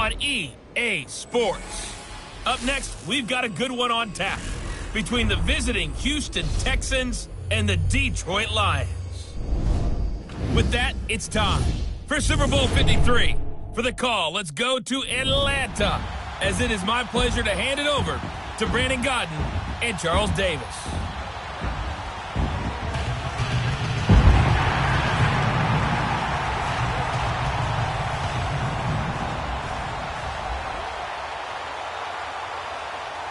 on EA Sports. Up next, we've got a good one on tap between the visiting Houston Texans and the Detroit Lions. With that, it's time for Super Bowl 53. For the call, let's go to Atlanta, as it is my pleasure to hand it over to Brandon Godden and Charles Davis.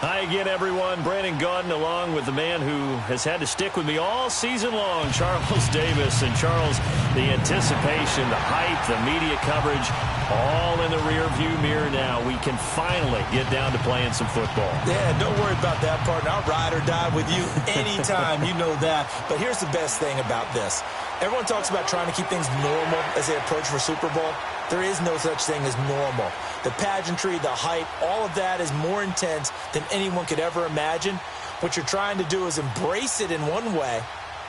Hi again, everyone. Brandon Godden, along with the man who has had to stick with me all season long, Charles Davis. And Charles, the anticipation, the hype, the media coverage, all in the rearview mirror now. We can finally get down to playing some football. Yeah, don't worry about that, partner. I'll ride or die with you anytime. You know that. But here's the best thing about this. Everyone talks about trying to keep things normal as they approach for Super Bowl. There is no such thing as normal. The pageantry, the hype, all of that is more intense than anyone could ever imagine. What you're trying to do is embrace it in one way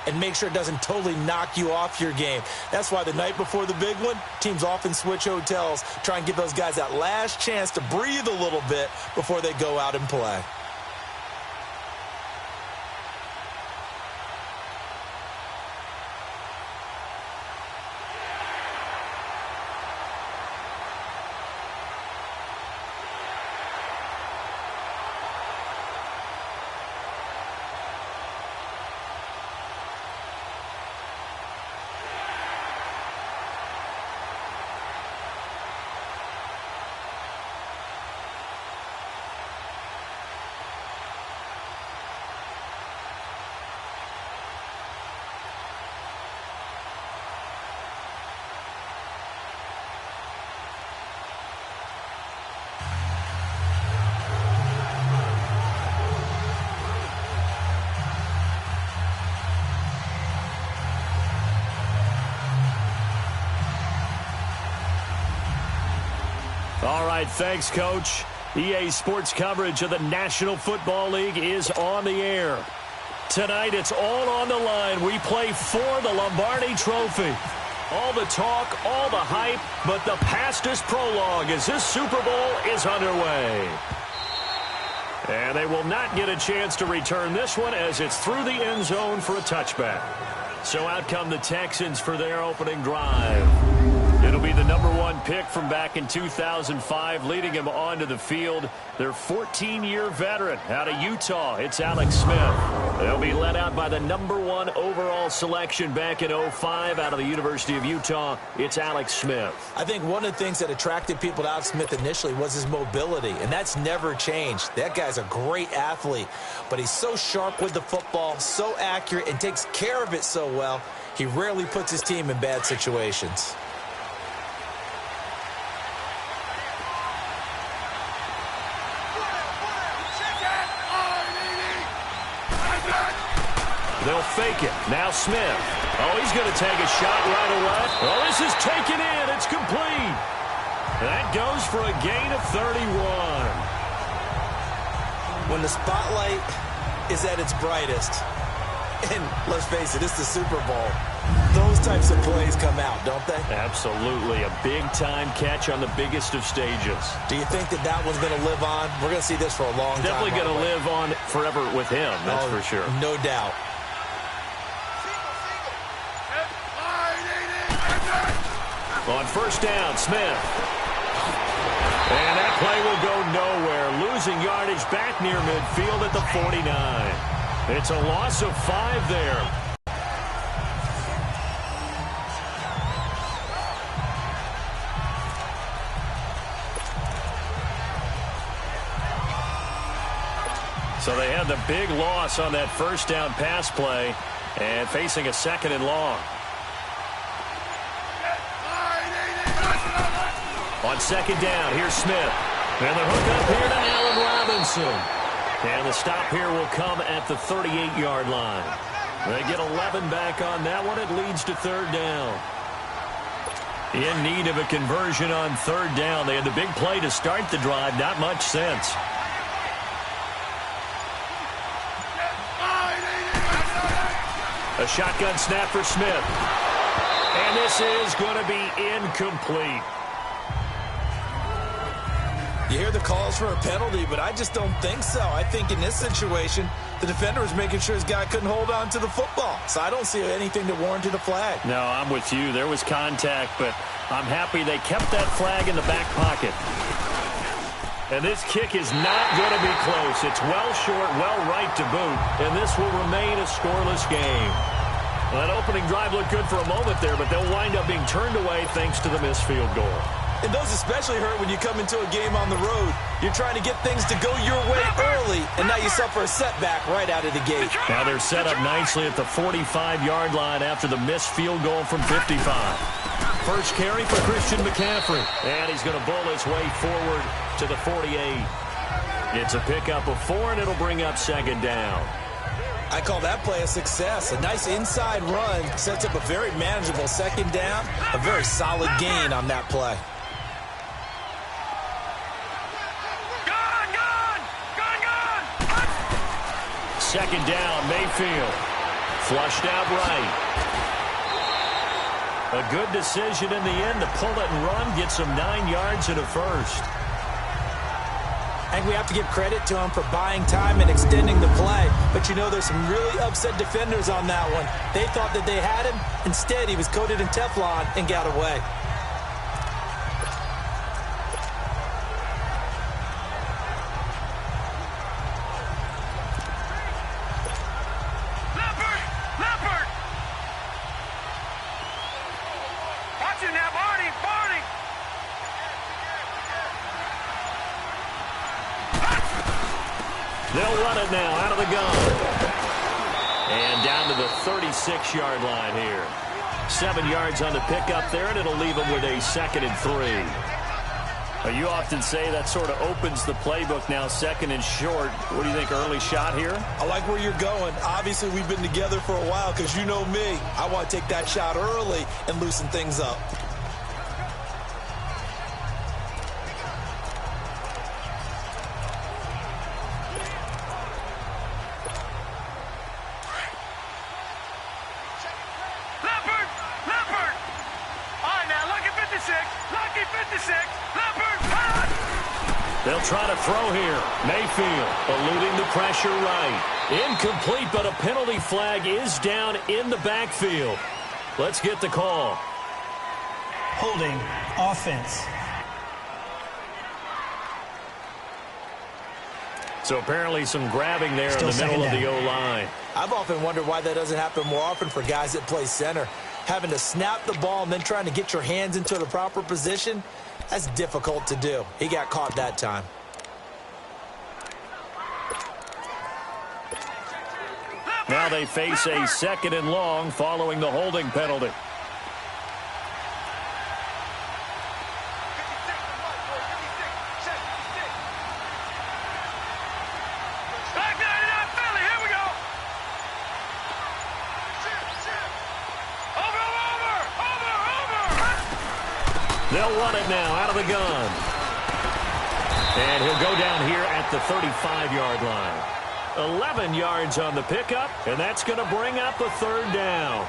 and make sure it doesn't totally knock you off your game. That's why the night before the big one, teams often switch hotels, try and give those guys that last chance to breathe a little bit before they go out and play. All right, thanks, Coach. EA Sports coverage of the National Football League is on the air. Tonight, it's all on the line. We play for the Lombardi Trophy. All the talk, all the hype, but the past is prologue as this Super Bowl is underway. And they will not get a chance to return this one as it's through the end zone for a touchback. So out come the Texans for their opening drive. It'll be the #1 pick from back in 2005, leading him onto the field. Their 14-year veteran out of Utah, it's Alex Smith. They'll be led out by the #1 overall selection back in 05 out of the University of Utah. It's Alex Smith. I think one of the things that attracted people to Alex Smith initially was his mobility, and that's never changed. That guy's a great athlete, but he's so sharp with the football, so accurate, and takes care of it so well, he rarely puts his team in bad situations. They'll fake it. Now Smith. Oh, he's going to take a shot right away. Oh, this is taken in. It's complete. That goes for a gain of 31. When the spotlight is at its brightest, and let's face it, it's the Super Bowl, those types of plays come out, don't they? Absolutely. A big-time catch on the biggest of stages. Do you think that that one's going to live on? We're going to see this for a long time. Definitely going to live on forever with him, that's for sure. No doubt. On first down, Smith. And that play will go nowhere. Losing yardage back near midfield at the 49. It's a loss of 5 there. So they had the big loss on that first down pass play and facing a 2nd and long. On 2nd down, here's Smith. And the hook up here to Allen Robinson. And the stop here will come at the 38-yard line. They get 11 back on that one. It leads to 3rd down. In need of a conversion on 3rd down. They had the big play to start the drive. Not much sense. A shotgun snap for Smith. And this is going to be incomplete. You hear the calls for a penalty, but I just don't think so. I think in this situation, the defender was making sure his guy couldn't hold on to the football. So I don't see anything that warranted a flag. No, I'm with you. There was contact, but I'm happy they kept that flag in the back pocket. And this kick is not going to be close. It's well short, well right to boot, and this will remain a scoreless game. Well, that opening drive looked good for a moment there, but they'll wind up being turned away thanks to the missed field goal. And those especially hurt when you come into a game on the road. You're trying to get things to go your way early, and now you suffer a setback right out of the gate. Now they're set up nicely at the 45-yard line after the missed field goal from 55. First carry for Christian McCaffrey, and he's going to bowl his way forward to the 48. It's a pickup of 4, and it'll bring up second down. I call that play a success. A nice inside run sets up a very manageable second down, a very solid gain on that play. Second down, Mayfield. Flushed out right. A good decision in the end to pull it and run, get some 9 yards and a first. I think we have to give credit to him for buying time and extending the play. But, you know, there's some really upset defenders on that one. They thought that they had him. Instead, he was coated in Teflon and got away. They'll run it now out of the gun. And down to the 36-yard line here. 7 yards on the pickup there, and it'll leave them with a 2nd and 3. You often say that sort of opens the playbook now, 2nd and short. What do you think, early shot here? I like where you're going. Obviously, we've been together for a while because you know me. I want to take that shot early and loosen things up. They'll try to throw here. Mayfield eluding the pressure right. Incomplete, but a penalty flag is down in the backfield. Let's get the call. Holding offense. So apparently some grabbing there in the middle of the O-line. I've often wondered why that doesn't happen more often for guys that play center. Having to snap the ball and then trying to get your hands into the proper position, that's difficult to do. He got caught that time. Now they face a 2nd and long following the holding penalty. They'll run it now out of the gun. And he'll go down here at the 35-yard line. 11 yards on the pickup, and that's going to bring up a 3rd down.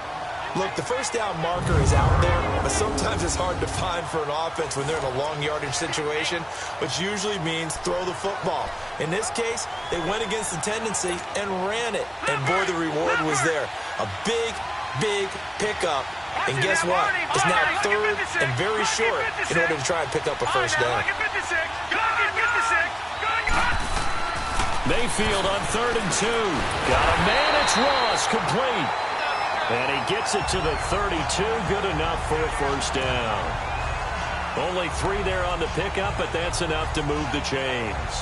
Look, the first down marker is out there, but sometimes it's hard to find for an offense when they're in a long yardage situation, which usually means throw the football. In this case, they went against the tendency and ran it, and boy, the reward was there. A big, big pickup. And guess what? It's now 3rd and very short in order to try and pick up a first down. Mayfield on 3rd and 2. Got a man. It's Ross, complete. And he gets it to the 32. Good enough for a first down. Only 3 there on the pickup, but that's enough to move the chains.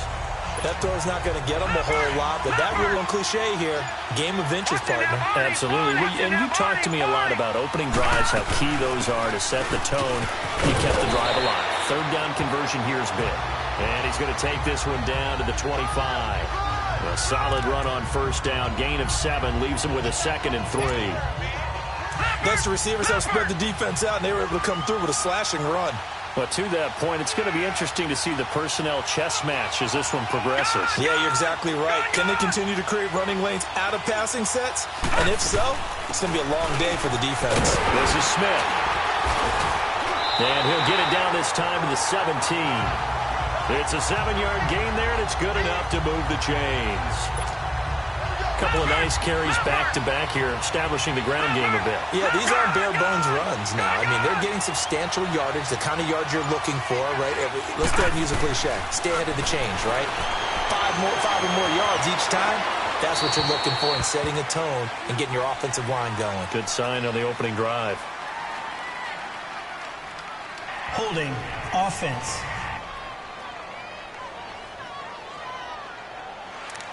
That throw's not going to get them a whole lot, but that real cliche here, game of inches, partner. Absolutely. And you talked to me a lot about opening drives, how key those are to set the tone. He kept the drive alive. 3rd down conversion here is big. And he's going to take this one down to the 25. A solid run on first down. Gain of 7 leaves him with a 2nd and 3. Thus, the receivers have spread the defense out, and they were able to come through with a slashing run. But to that point, it's going to be interesting to see the personnel chess match as this one progresses. Yeah, you're exactly right. Can they continue to create running lanes out of passing sets? And if so, it's going to be a long day for the defense. This is Smith. And he'll get it down this time to the 17. It's a 7-yard gain there, and it's good enough to move the chains. Couple of nice carries back-to-back here, establishing the ground game a bit. Yeah, these aren't bare-bones runs now. I mean, they're getting substantial yardage, the kind of yards you're looking for, right? Let's go ahead and use a cliche. Stay ahead of the change, right? Five or more yards each time. That's what you're looking for in setting a tone and getting your offensive line going. Good sign on the opening drive. Holding offense.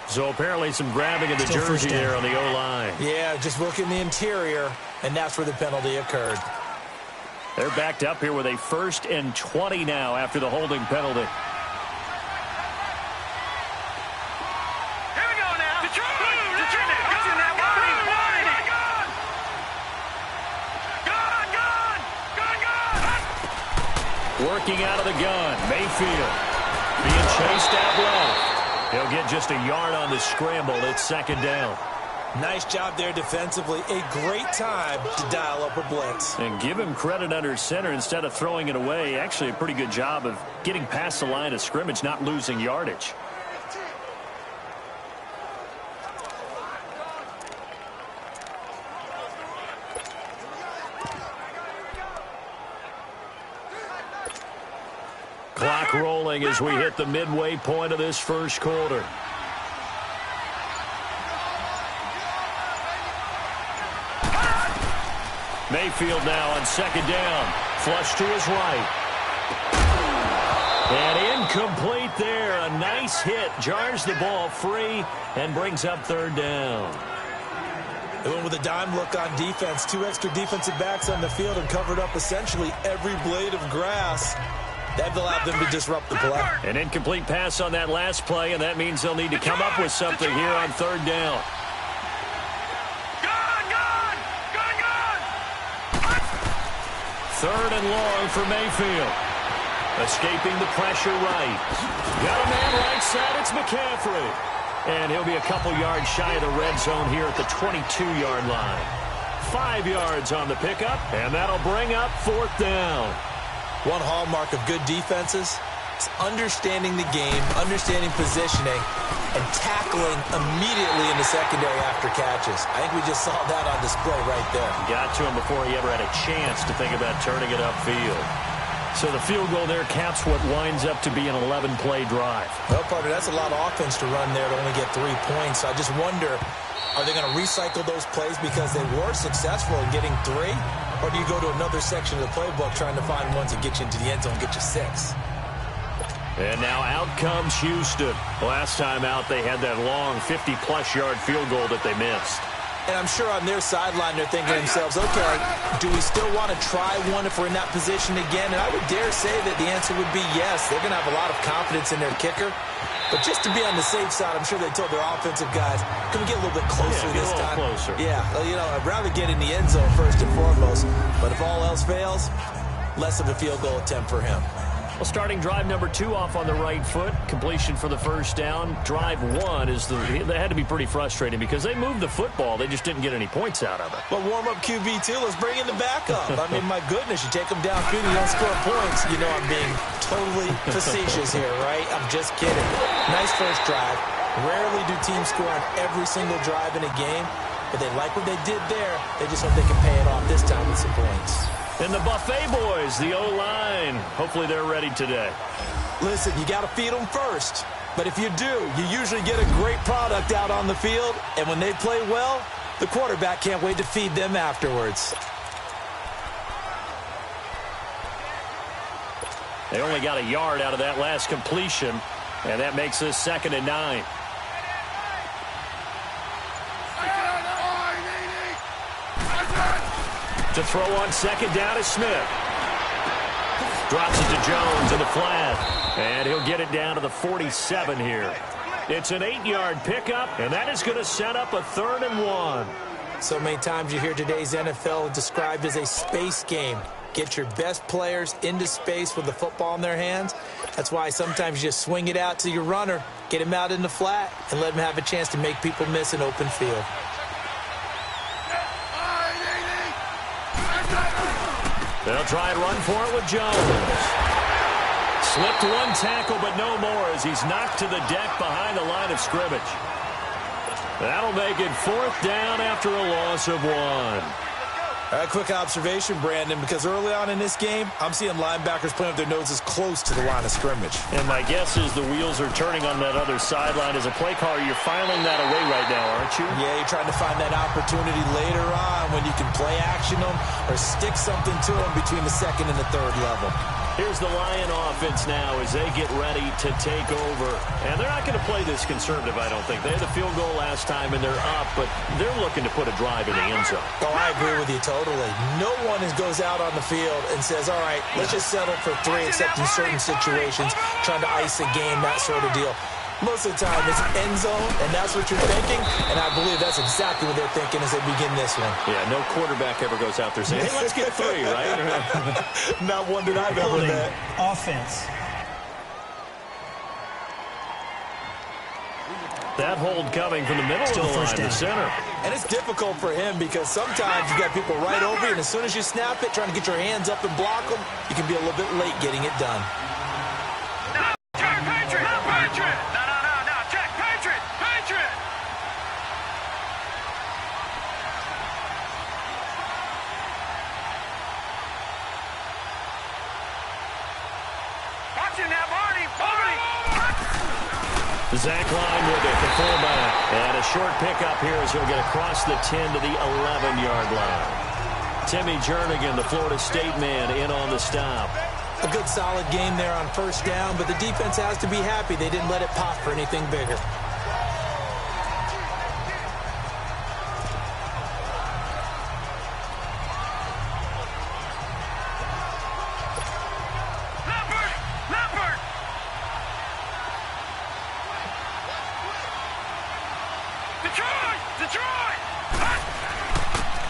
So apparently some grabbing of the Still jersey there on the O-line. Yeah, just working the interior, and that's where the penalty occurred. They're backed up here with a 1st and 20 now after the holding penalty. Here we go now. Detroit! Working out of the gun, Mayfield being chased out low. He'll get just a yard on the scramble. It's 2nd down. Nice job there defensively. A great time to dial up a blitz. And give him credit under center instead of throwing it away. Actually, a pretty good job of getting past the line of scrimmage, not losing yardage. Clock rolling as we hit the midway point of this first quarter. Mayfield now on 2nd down. Flush to his right. And incomplete there. A nice hit. Jars the ball free and brings up 3rd down. They went with a dime look on defense. 2 extra defensive backs on the field and covered up essentially every blade of grass. That allowed them to disrupt the play. An incomplete pass on that last play, and that means they'll need to come up with something here on 3rd down. Third and long for Mayfield. Escaping the pressure right. Got a man right side. It's McCaffrey. And he'll be a couple yards shy of the red zone here at the 22-yard line. 5 yards on the pickup, and that'll bring up 4th down. One hallmark of good defenses is understanding the game, understanding positioning, and tackling immediately in the secondary after catches. I think we just saw that on display right there. Got to him before he ever had a chance to think about turning it upfield. So the field goal there caps what winds up to be an 11-play drive. Well, partner, that's a lot of offense to run there to only get 3 points. I just wonder, are they going to recycle those plays because they were successful in getting 3? Or do you go to another section of the playbook trying to find ones that get you into the end zone and get you 6? And now out comes Houston. Last time out, they had that long 50-plus yard field goal that they missed. And I'm sure on their sideline they're thinking to themselves, okay, do we still want to try one if we're in that position again? And I would dare say that the answer would be yes. They're going to have a lot of confidence in their kicker. But just to be on the safe side, I'm sure they told their offensive guys, can we get a little bit closer this time? Closer. Yeah, you know, I'd rather get in the end zone first and foremost. But if all else fails, less of a field goal attempt for him. Well, starting drive number 2 off on the right foot. Completion for the 1st down. Drive 1 is that had to be pretty frustrating because they moved the football. They just didn't get any points out of it. But warm-up QB, too. Let's bring in the backup. I mean, my goodness, you take them downfield, you don't score points. You know I'm being totally facetious here, right? I'm just kidding. Nice first drive. Rarely do teams score on every single drive in a game, but they like what they did there. They just hope they can pay it off this time with some points. And the Buffet boys, the O-line, hopefully they're ready today. Listen, you got to feed them first. But if you do, you usually get a great product out on the field. And when they play well, the quarterback can't wait to feed them afterwards. They only got a yard out of that last completion, and that makes this 2nd and 9. To throw on 2nd down is Smith. Drops it to Jones in the flat. And he'll get it down to the 47 here. It's an 8-yard pickup, and that is going to set up a 3rd and 1. So many times you hear today's NFL described as a space game. Get your best players into space with the football in their hands. That's why sometimes you just swing it out to your runner, get him out in the flat, and let him have a chance to make people miss an open field. They'll try and run for it with Jones. Slipped one tackle, but no more as he's knocked to the deck behind the line of scrimmage. That'll make it 4th down after a loss of 1. A quick observation, Brandon, because early on in this game, I'm seeing linebackers playing with their noses close to the line of scrimmage. And my guess is the wheels are turning on that other sideline. As a play caller, you're filing that away right now, aren't you? Yeah, you're trying to find that opportunity later on when you can play action them or stick something to them between the 2nd and the 3rd level. Here's the Lion offense now as they get ready to take over. And they're not going to play this conservative, I don't think. They had a field goal last time, and they're up, but they're looking to put a drive in the end zone. Oh, I agree with you totally. No one goes out on the field and says, all right, let's just settle for 3, except in certain situations, trying to ice a game, that sort of deal. Most of the time, it's end zone, and that's what you're thinking, and I believe that's exactly what they're thinking as they begin this one. Yeah, no quarterback ever goes out there saying, hey, let's get 3, right? Not one that I've ever met. Offense. That hold coming from the middle of the line, the center. And it's difficult for him because sometimes you got people right over you, and as soon as you snap it, trying to get your hands up and block them, you can be a little bit late getting it done. Zach Line with it, the fullback. And a short pickup here as he'll get across the 10 to the 11-yard line. Timmy Jernigan, the Florida State man, in on the stop. A good solid game there on 1st down, but the defense has to be happy they didn't let it pop for anything bigger.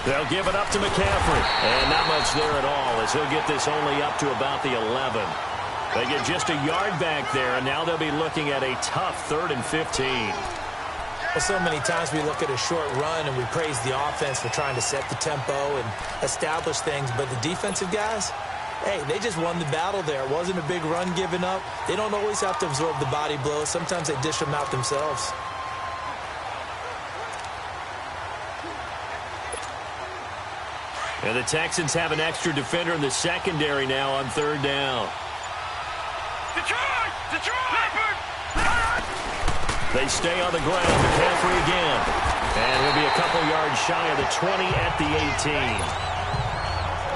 They'll give it up to McCaffrey. And not much there at all as he'll get this only up to about the 11. They get just a yard back there, and now they'll be looking at a tough 3rd and 15. Well, so many times we look at a short run and we praise the offense for trying to set the tempo and establish things, but the defensive guys, hey, they just won the battle there. It wasn't a big run given up. They don't always have to absorb the body blows. Sometimes they dish them out themselves. And the Texans have an extra defender in the secondary now on 3rd down. Detroit! They stay on the ground. McCaffrey again. And he'll be a couple yards shy of the 20 at the 18.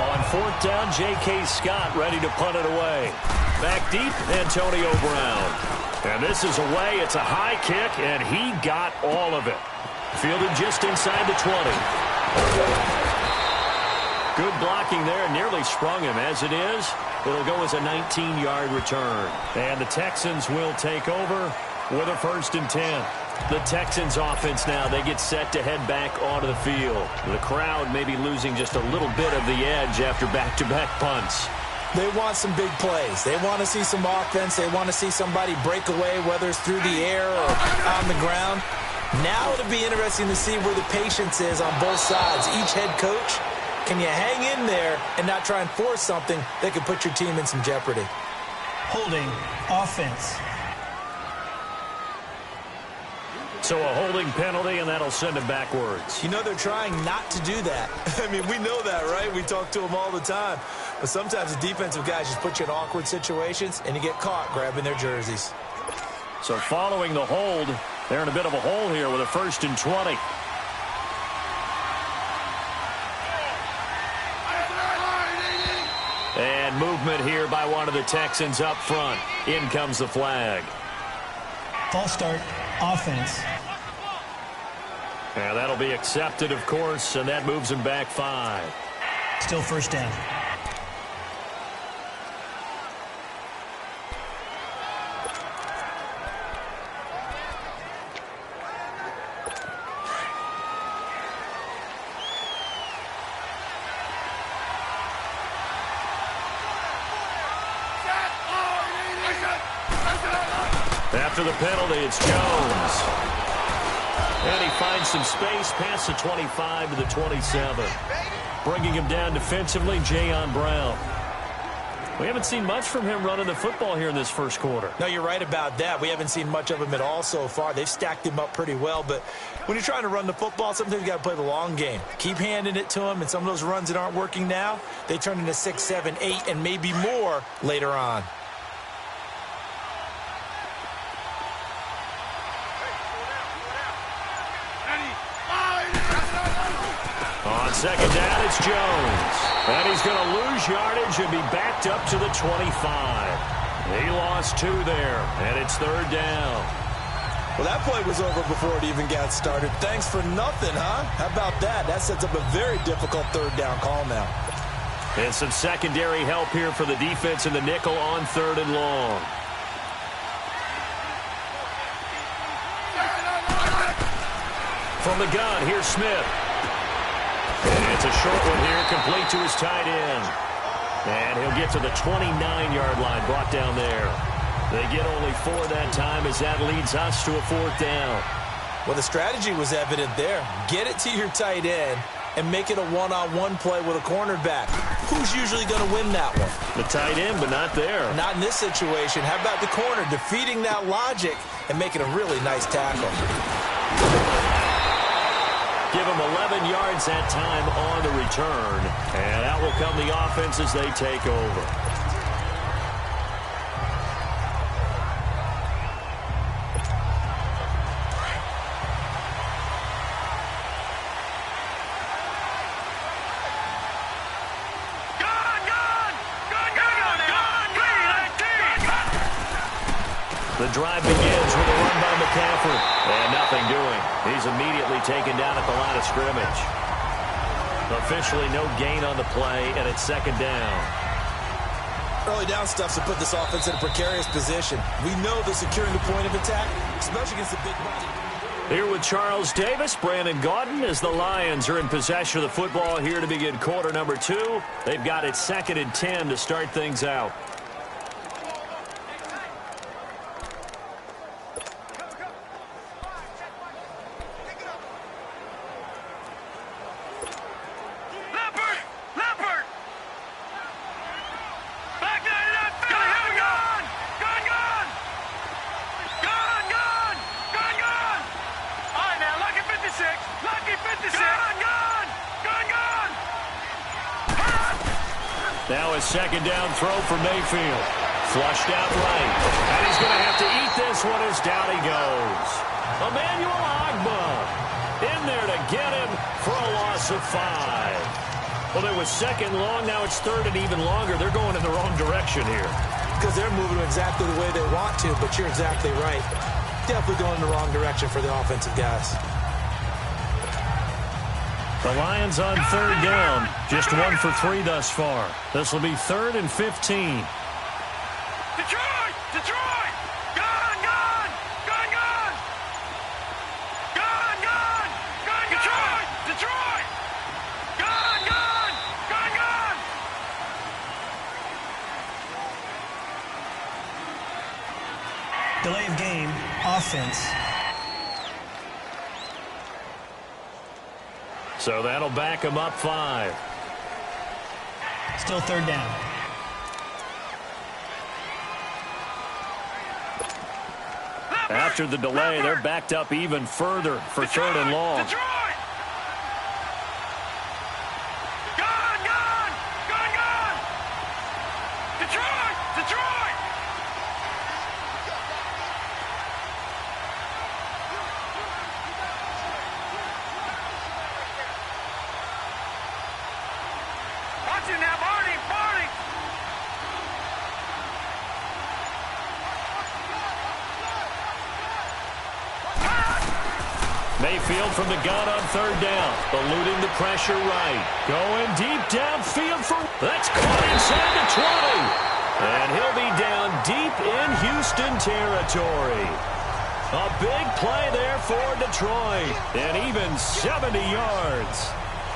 On 4th down, J.K. Scott ready to punt it away. Back deep, Antonio Brown. And this is away. It's a high kick, and he got all of it. Fielded just inside the 20. Good blocking there, nearly sprung him. As it is, it'll go as a 19-yard return. And the Texans will take over with a 1st and 10. The Texans offense now, they get set to head back onto the field. The crowd may be losing just a little bit of the edge after back-to-back punts. They want some big plays. They want to see some offense. They want to see somebody break away, whether it's through the air or on the ground. Now it'll be interesting to see where the patience is on both sides. Each head coach, can you hang in there and not try and force something that could put your team in some jeopardy? Holding offense. So a holding penalty, and that'll send him backwards. You know they're trying not to do that. I mean, we know that, right? We talk to them all the time. But sometimes the defensive guys just put you in awkward situations, and you get caught grabbing their jerseys. So following the hold, they're in a bit of a hole here with a 1st and 20. And movement here by one of the Texans up front. In comes the flag. False start, offense. And that'll be accepted, of course, and that moves him back 5. Still 1st down. After the penalty, it's Jones. And he finds some space past the 25 to the 27. Bringing him down defensively, Jayon Brown. We haven't seen much from him running the football here in this first quarter. No, you're right about that. We haven't seen much of him at all so far. They've stacked him up pretty well, but when you're trying to run the football, sometimes you got to play the long game. Keep handing it to him, and some of those runs that aren't working now, they turn into 6, 7, 8, and maybe more later on. On second down, it's Jones. And he's going to lose yardage and be backed up to the 25. He lost 2 there, and it's third down. Well, that play was over before it even got started. Thanks for nothing, huh? How about that? That sets up a very difficult third down call now. And some secondary help here for the defense in the nickel on third and long. From the gun, here's Smith. And it's a short one here, complete to his tight end. And he'll get to the 29-yard line, brought down there. They get only 4 that time as that leads us to a 4th down. Well, the strategy was evident there. Get it to your tight end and make it a one-on-one play with a cornerback. Who's usually going to win that one? The tight end, but not there. Not in this situation. How about the corner defeating that logic and making a really nice tackle? Give him 11 yards that time on the return. And out will come the offense as they take over. The drive begins with a run by McCaffrey. And nothing doing. He's immediately taken down at the line of scrimmage. Officially no gain on the play, and it's second down. Early down stuff to put this offense in a precarious position. We know they're securing the point of attack, especially against the big body. Here with Charles Davis, Brandon Gaudin, as the Lions are in possession of the football here to begin quarter number 2. They've got it 2nd and 10 to start things out. Now a second down throw for Mayfield. Flushed out right. And he's going to have to eat this one as down he goes. Emmanuel Agba in there to get him for a loss of 5. Well, it was second long. Now it's third and even longer. They're going in the wrong direction here. Because they're moving exactly the way they want to, but you're exactly right. Definitely going in the wrong direction for the offensive guys. The Lions on third down. Just 1 for 3 thus far. This will be 3rd and 15. Detroit! Detroit! Gone! Gone! Gone! Gone! Gone! Gone! Gone! Detroit! Detroit! Gone! Gone! Gone! Gone! Delay of game, offense. So that'll back him up 5. Still third down. After the delay, they're backed up even further for third and long. Detroit! Gone! Gone! Gone! Gone! Detroit! Detroit! Watch it now, Barney! Barney! Mayfield from the gun on third down. Eluding the pressure right. Going deep downfield for... That's caught inside the 20. And he'll be down deep in Houston territory. A big play there for Detroit. And even 70 yards.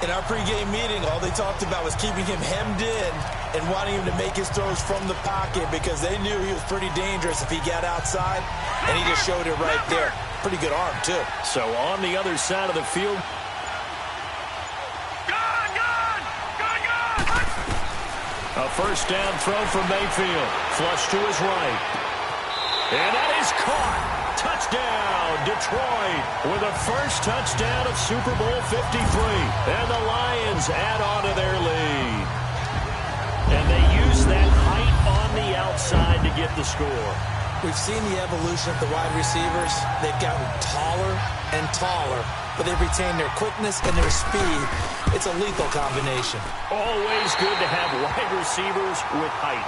In our pregame meeting, all they talked about was keeping him hemmed in and wanting him to make his throws from the pocket because they knew he was pretty dangerous if he got outside, and he just showed it right there. Pretty good arm, too. So on the other side of the field, A first down throw from Mayfield. Flush to his right. And that is caught. Touchdown, Detroit, with the first touchdown of Super Bowl 53. And the Lions add on to their lead. And they use that height on the outside to get the score. We've seen the evolution of the wide receivers. They've gotten taller and taller, but they've retained their quickness and their speed. It's a lethal combination. Always good to have wide receivers with height.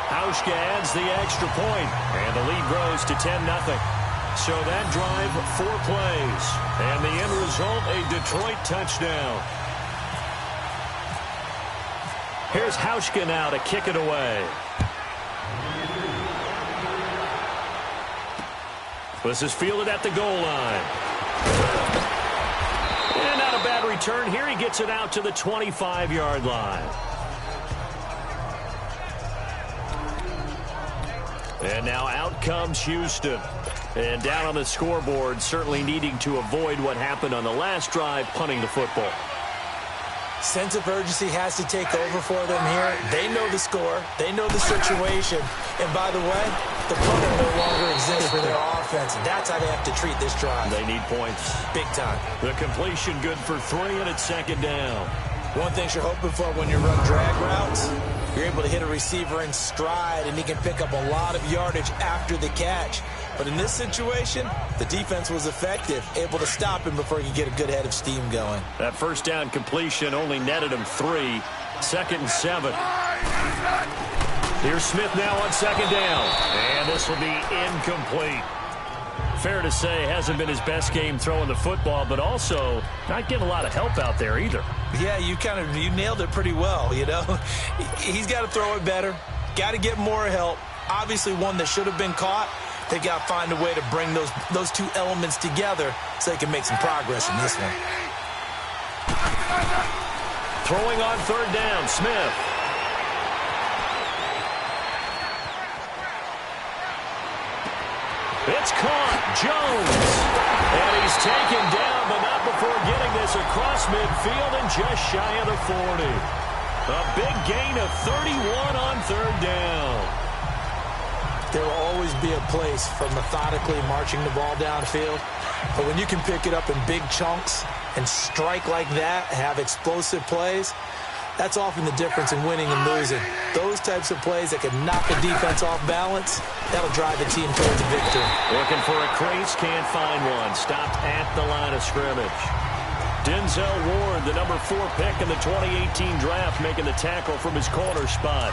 Hauschka adds the extra point, and the lead grows to 10-0. So that drive, 4 plays, and the end result, a Detroit touchdown. Here's Hauschka now to kick it away. This is fielded at the goal line. And not a bad return here. He gets it out to the 25-yard line. And now out comes Houston. And down on the scoreboard, certainly needing to avoid what happened on the last drive, punting the football. Sense of urgency has to take over for them here. They know the score. They know the situation. And by the way, the punter no longer exists for their offense. And that's how they have to treat this drive. They need points. Big time. The completion good for 3, and it's second down. One thing you're hoping for when you run drag routes, you're able to hit a receiver in stride, and he can pick up a lot of yardage after the catch. But in this situation, the defense was effective, able to stop him before he could get a good head of steam going. That first down completion only netted him 3. 2nd and 7. Here's Smith now on second down. And this will be incomplete. Fair to say, hasn't been his best game throwing the football, but also not getting a lot of help out there either. Yeah, you nailed it pretty well, you know. He's got to throw it better, got to get more help. Obviously one that should have been caught. They've got to find a way to bring those two elements together so they can make some progress in this one. Throwing on third down, Smith. It's caught, Jones. And he's taken down, but not before getting this across midfield and just shy of the 40. A big gain of 31 on third down. There will always be a place for methodically marching the ball downfield. But when you can pick it up in big chunks and strike like that, have explosive plays, that's often the difference in winning and losing. Those types of plays that can knock a defense off balance, that'll drive the team towards a victory. Looking for a crease, can't find one. Stopped at the line of scrimmage. Denzel Ward, the number 4 pick in the 2018 draft, making the tackle from his corner spot.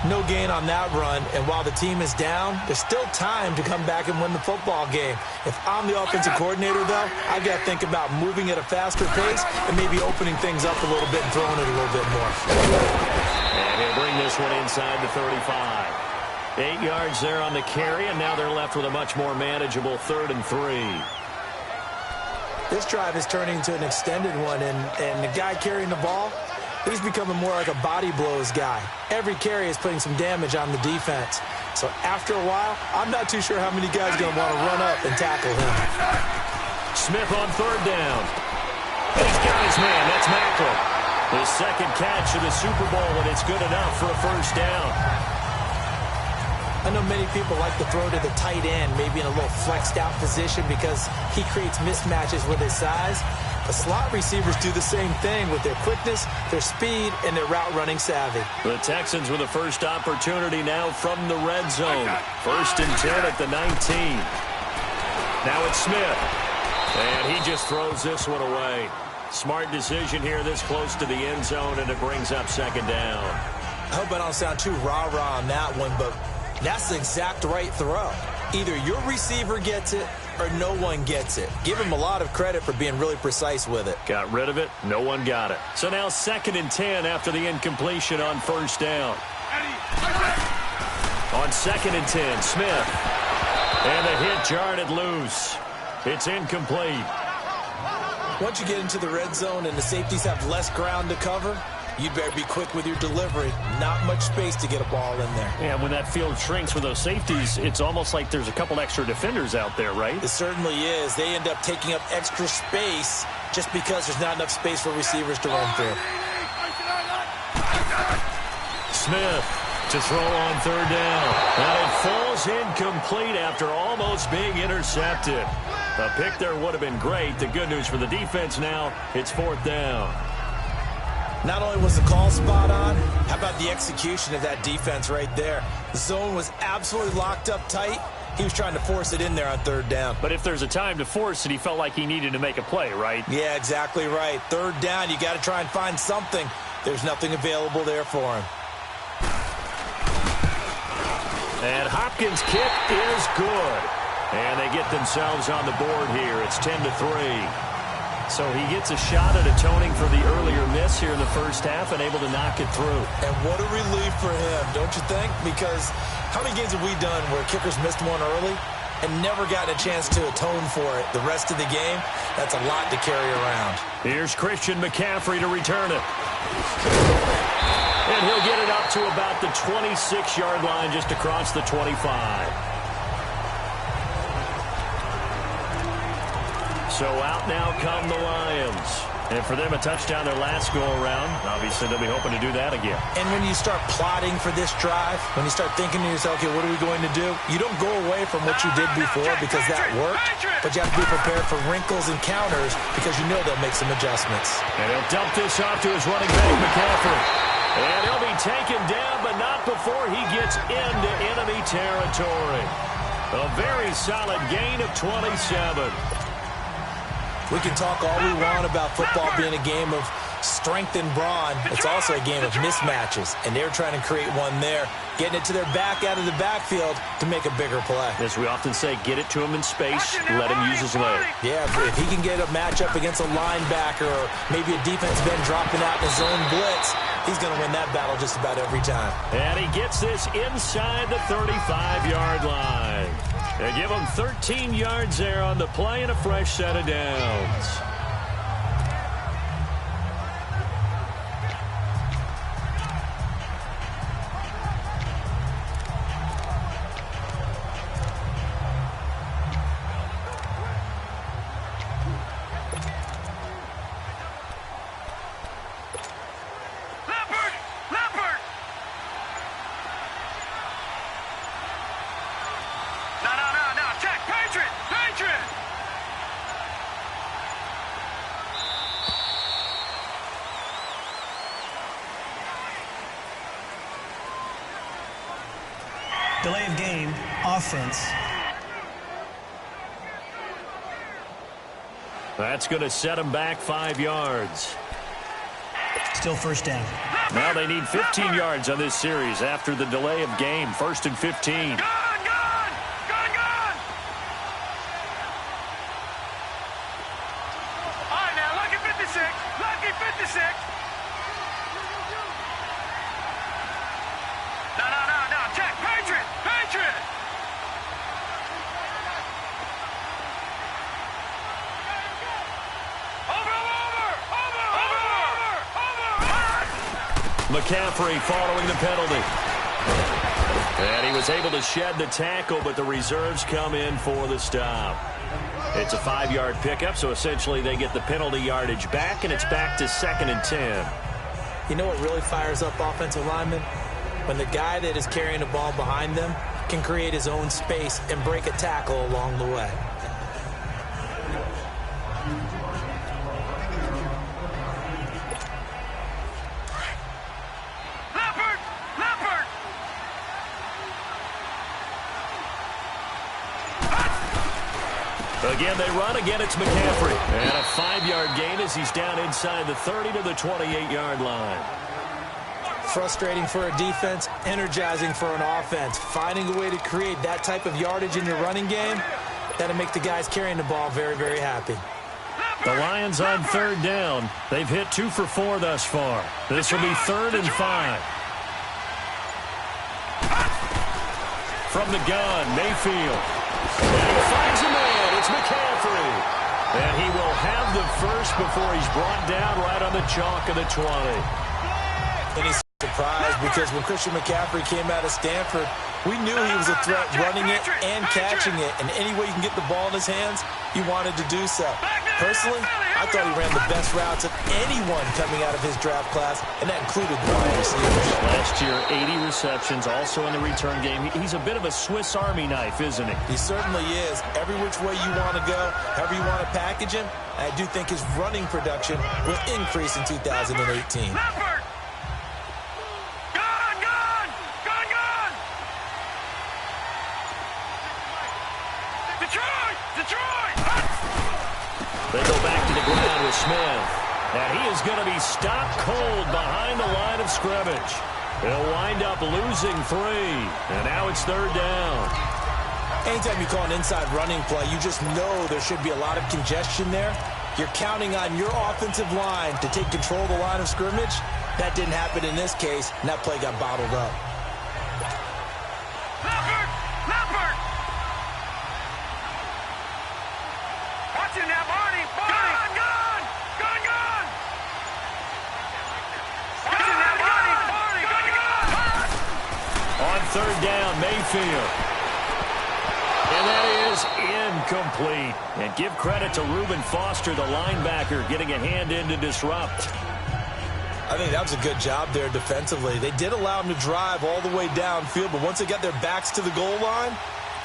No gain on that run, and while the team is down, there's still time to come back and win the football game. If I'm the offensive coordinator, though, I've got to think about moving at a faster pace and maybe opening things up a little bit and throwing it a little bit more. And he'll bring this one inside the 35. 8 yards there on the carry, and now they're left with a much more manageable 3rd and 3. This drive is turning into an extended one, and the guy carrying the ball, he's becoming more like a body blows guy. Every carry is putting some damage on the defense. So after a while, I'm not too sure how many guys are going to want to run up and tackle him. Smith on third down. He's got his man. That's Macklin. His second catch of the Super Bowl, and it's good enough for a first down. I know many people like to throw to the tight end, maybe in a little flexed out position because he creates mismatches with his size. The slot receivers do the same thing with their quickness, their speed, and their route running savvy. The Texans with the first opportunity now from the red zone. 1st and 10 at the 19. Now it's Smith. And he just throws this one away. Smart decision here this close to the end zone, and it brings up second down. I hope I don't sound too rah-rah on that one, but that's the exact right throw. Either your receiver gets it or no one gets it. Give him a lot of credit for being really precise with it. Got rid of it. No one got it. So now 2nd and 10 after the incompletion on first down. On 2nd and 10, Smith. And the hit jarred it loose. It's incomplete. Once you get into the red zone and the safeties have less ground to cover, you better be quick with your delivery. Not much space to get a ball in there. Yeah, when that field shrinks with those safeties, it's almost like there's a couple extra defenders out there, right? It certainly is. They end up taking up extra space just because there's not enough space for receivers to run through. Smith to throw on third down. And it falls incomplete after almost being intercepted. A pick there would have been great. The good news for the defense now, it's fourth down. Not only was the call spot on, how about the execution of that defense right there? The zone was absolutely locked up tight. He was trying to force it in there on third down. But if there's a time to force it, he felt like he needed to make a play, right? Yeah, exactly right. Third down, you got to try and find something. There's nothing available there for him. And Hopkins' kick is good. And they get themselves on the board here. It's 10-3. So he gets a shot at atoning for the earlier miss here in the first half and able to knock it through. And what a relief for him, don't you think? Because how many games have we done where kickers missed one early and never gotten a chance to atone for it the rest of the game? That's a lot to carry around. Here's Christian McCaffrey to return it. And he'll get it up to about the 26-yard line, just across the 25. So out now come the Lions. And for them, a touchdown their last go-around. Obviously, they'll be hoping to do that again. And when you start plotting for this drive, when you start thinking to yourself, okay, what are we going to do? You don't go away from what you did before because that worked, but you have to be prepared for wrinkles and counters because you know they'll make some adjustments. And he'll dump this off to his running back, McCaffrey. And he'll be taken down, but not before he gets into enemy territory. A very solid gain of 27. We can talk all we want about football being a game of strength and brawn. It's also a game of mismatches, and they're trying to create one there, getting it to their back out of the backfield to make a bigger play. As we often say, get it to him in space, let him use his leg. Yeah, if he can get a matchup against a linebacker or maybe a defensive end dropping out in a zone blitz, he's going to win that battle just about every time. And he gets this inside the 35-yard line. They give him 13 yards there on the play and a fresh set of downs. Delay of game, offense. That's going to set him back 5 yards. Still first down. Now they need 15 yards on this series after the delay of game. 1st and 15. Gone! All right, now, lucky 56. Lucky 56. No. Check. Patriot. McCaffrey following the penalty. And he was able to shed the tackle, but the reserves come in for the stop. It's a 5-yard pickup, so essentially they get the penalty yardage back, and it's back to 2nd and 10. You know what really fires up offensive linemen? When the guy that is carrying the ball behind them can create his own space and break a tackle along the way. Again, they run. Again, it's McCaffrey. And a 5-yard gain as he's down inside the 30 to the 28-yard line. Frustrating for a defense, energizing for an offense. Finding a way to create that type of yardage in your running game, that'll make the guys carrying the ball very, very happy. The Lions on 3rd down. They've hit 2 for 4 thus far. This will be 3rd and 5. From the gun, Mayfield. And he finds a man. It's McCaffrey. And he will have the first before he's brought down right on the chalk of the 20. And he's surprised because when Christian McCaffrey came out of Stanford, we knew he was a threat running it and catching it. And any way you can get the ball in his hands, he wanted to do so. Personally, I thought he ran the best routes of anyone coming out of his draft class, and that included the wide receivers. Last year, 80 receptions, also in the return game. He's a bit of a Swiss Army knife, isn't he? He certainly is. Every which way you want to go, however you want to package him, I do think his running production will increase in 2018. Leopard! Gone! Gone! Gone! Gone! Detroit! Detroit! They go back to the ground with Smith. And he is going to be stopped cold behind the line of scrimmage. He'll wind up losing 3. And now it's 3rd down. Anytime you call an inside running play, you just know there should be a lot of congestion there. You're counting on your offensive line to take control of the line of scrimmage. That didn't happen in this case, and that play got bottled up. Leopard! Leopard! Watching that, Barney! Gone! Gone! Gone! Gone! Watching that, Barney! Barney! Gone! Gone! On 3rd down, Mayfield. And that is incomplete. And give credit to Reuben Foster, the linebacker, getting a hand in to disrupt. I think that was a good job there defensively. They did allow him to drive all the way downfield, but once they got their backs to the goal line,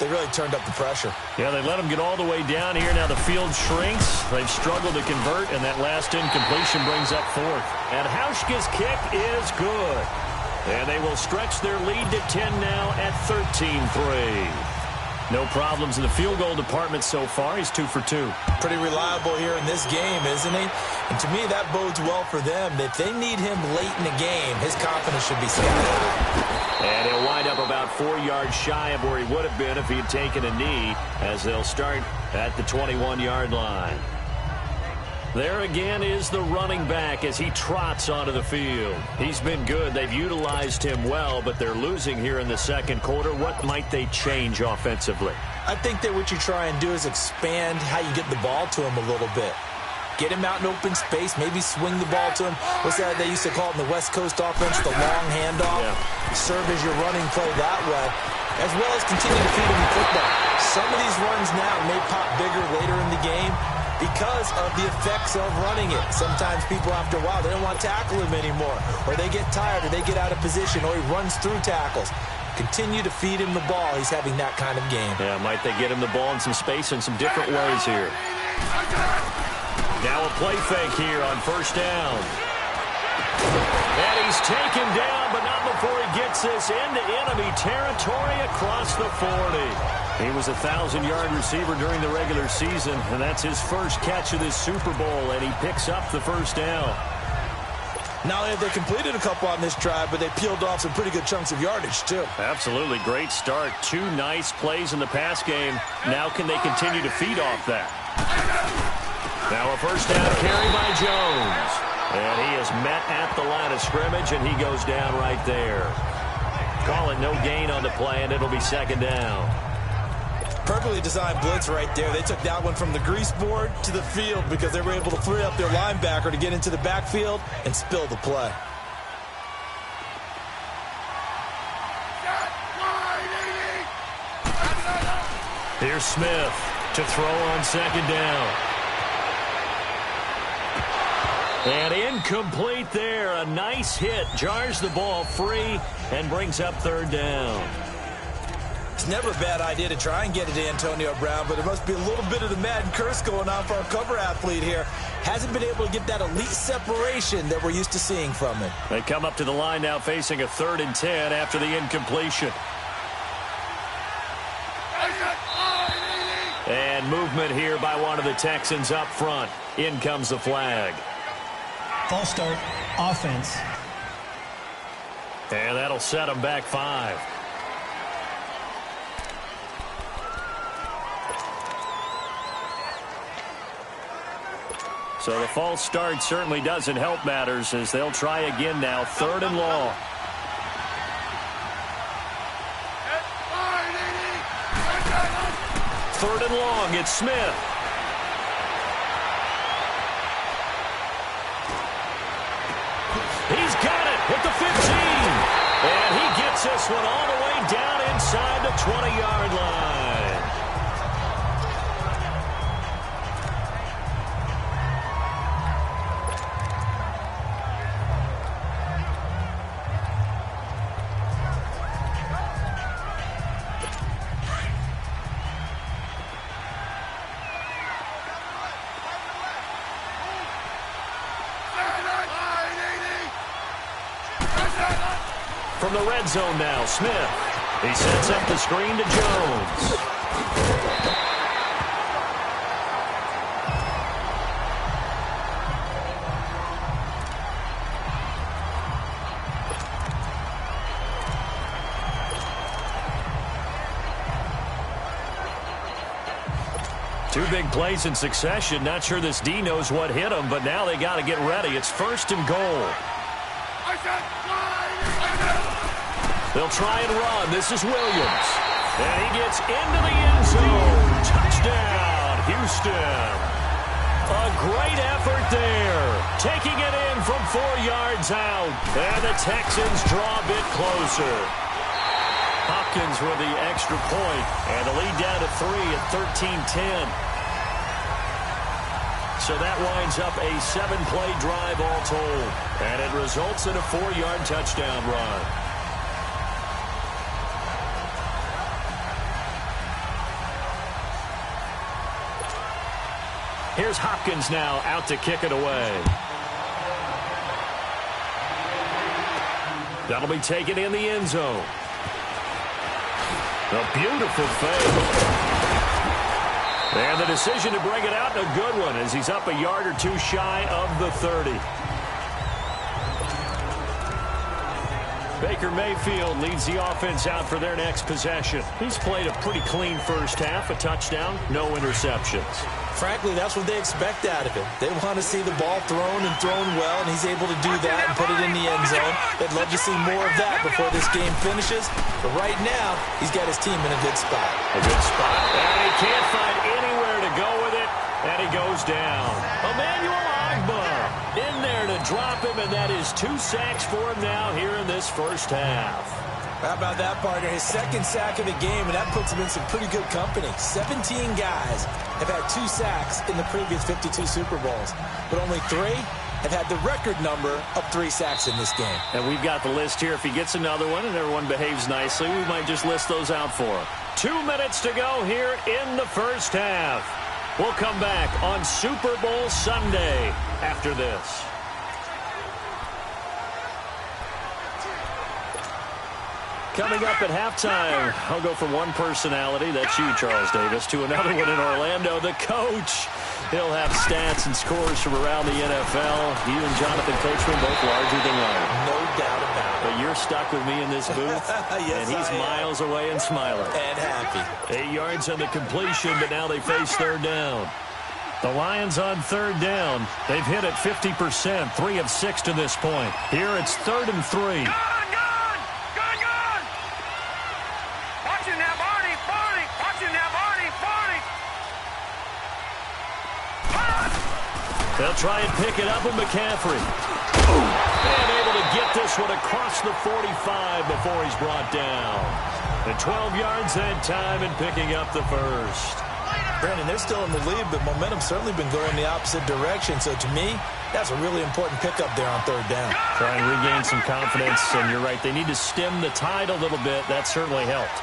they really turned up the pressure. Yeah, they let him get all the way down here. Now the field shrinks. They've struggled to convert, and that last incompletion brings up 4th. And Hauschka's kick is good. And they will stretch their lead to 10 now at 13-3. No problems in the field goal department so far. He's 2 for 2. Pretty reliable here in this game, isn't he? And to me, that bodes well for them. If they need him late in the game, his confidence should be sky high. And he'll wind up about 4 yards shy of where he would have been if he had taken a knee, as they'll start at the 21-yard line. There again is the running back as he trots onto the field. He's been good. They've utilized him well, but they're losing here in the 2nd quarter. What might they change offensively? I think that what you try and do is expand how you get the ball to him a little bit. Get him out in open space, maybe swing the ball to him. What's that they used to call it in the West Coast offense, the long handoff? Yeah. Serve as your running play that way, as well as continue to feed him the football. Some of these runs now may pop bigger later in the game because of the effects of running it. Sometimes people, after a while, they don't want to tackle him anymore, or they get tired, or they get out of position, or he runs through tackles. Continue to feed him the ball. He's having that kind of game. Yeah, might they get him the ball in some space in some different ways here. Now a play fake here on 1st down. And he's taken down, but not before he gets this into enemy territory across the 40. He was a 1,000-yard receiver during the regular season, and that's his first catch of this Super Bowl, and he picks up the 1st down. Not only have they completed a couple on this drive, but they peeled off some pretty good chunks of yardage, too. Absolutely. Great start. 2 nice plays in the pass game. Now can they continue to feed off that? Now a 1st down carry by Jones. And he is met at the line of scrimmage, and he goes down right there. Call it no gain on the play, and it'll be 2nd down. Perfectly designed blitz right there. They took that one from the grease board to the field because they were able to free up their linebacker to get into the backfield and spill the play. Here's Smith to throw on 2nd down. And incomplete there. A nice hit. Jars the ball free and brings up 3rd down. It's never a bad idea to try and get it to Antonio Brown, but there must be a little bit of the Madden curse going on for our cover athlete here. Hasn't been able to get that elite separation that we're used to seeing from him. They come up to the line now facing a 3rd and 10 after the incompletion. And movement here by one of the Texans up front. In comes the flag. False start, offense. And that'll set them back 5. So the false start certainly doesn't help matters as they'll try again now. 3rd and long. Third and long, it's Smith. He's got it at the 15. And he gets this one all the way down inside the 20-yard line. from the red zone now. Smith. He sets up the screen to Jones. Two big plays in succession. Not sure this D knows what hit him, but now they got to get ready. It's 1st and goal. They'll try and run. This is Williams. And he gets into the end zone. Touchdown, Houston. A great effort there. Taking it in from 4 yards out. And the Texans draw a bit closer. Hopkins with the extra point. And the lead down to 3 at 13-10. So that winds up a 7-play drive all told. And it results in a 4-yard touchdown run. Here's Hopkins now out to kick it away. That'll be taken in the end zone. A beautiful fade. And the decision to bring it out, a good one, as he's up a yard or two shy of the 30. Baker Mayfield leads the offense out for their next possession. He's played a pretty clean first half, a touchdown, no interceptions. Frankly, that's what they expect out of him. They want to see the ball thrown and thrown well, and he's able to do that and put it in the end zone. They'd love to see more of that before this game finishes. But right now, he's got his team in a good spot. A good spot. And he can't find anywhere to go with it, and he goes down. Emmanuel Ogbah in there to drop him, and that is 2 sacks for him now here in this first half. How about that, partner? His 2nd sack of the game, and that puts him in some pretty good company. 17 guys have had 2 sacks in the previous 52 Super Bowls, but only 3 have had the record number of 3 sacks in this game. And we've got the list here. If he gets another one and everyone behaves nicely, we might just list those out for him. 2 minutes to go here in the first half. We'll come back on Super Bowl Sunday after this. Coming up at halftime, I'll go from one personality, that's you, Charles Davis, to another one in Orlando, the coach. He'll have stats and scores from around the NFL. You and Jonathan Coachman both larger than life. No doubt about it. But you're stuck with me in this booth, yes, and he's miles away and smiling. And happy. 8 yards on the completion, but now they face 3rd down. The Lions on 3rd down. They've hit it 50%, 3 of 6 to this point. Here it's 3rd and 3. They'll try and pick it up with McCaffrey. And able to get this one across the 45 before he's brought down. And 12 yards that time and picking up the first. Brandon, they're still in the lead, but momentum's certainly been going the opposite direction. So to me, that's a really important pickup there on 3rd down. Try and regain some confidence, and you're right. They need to stem the tide a little bit. That certainly helped.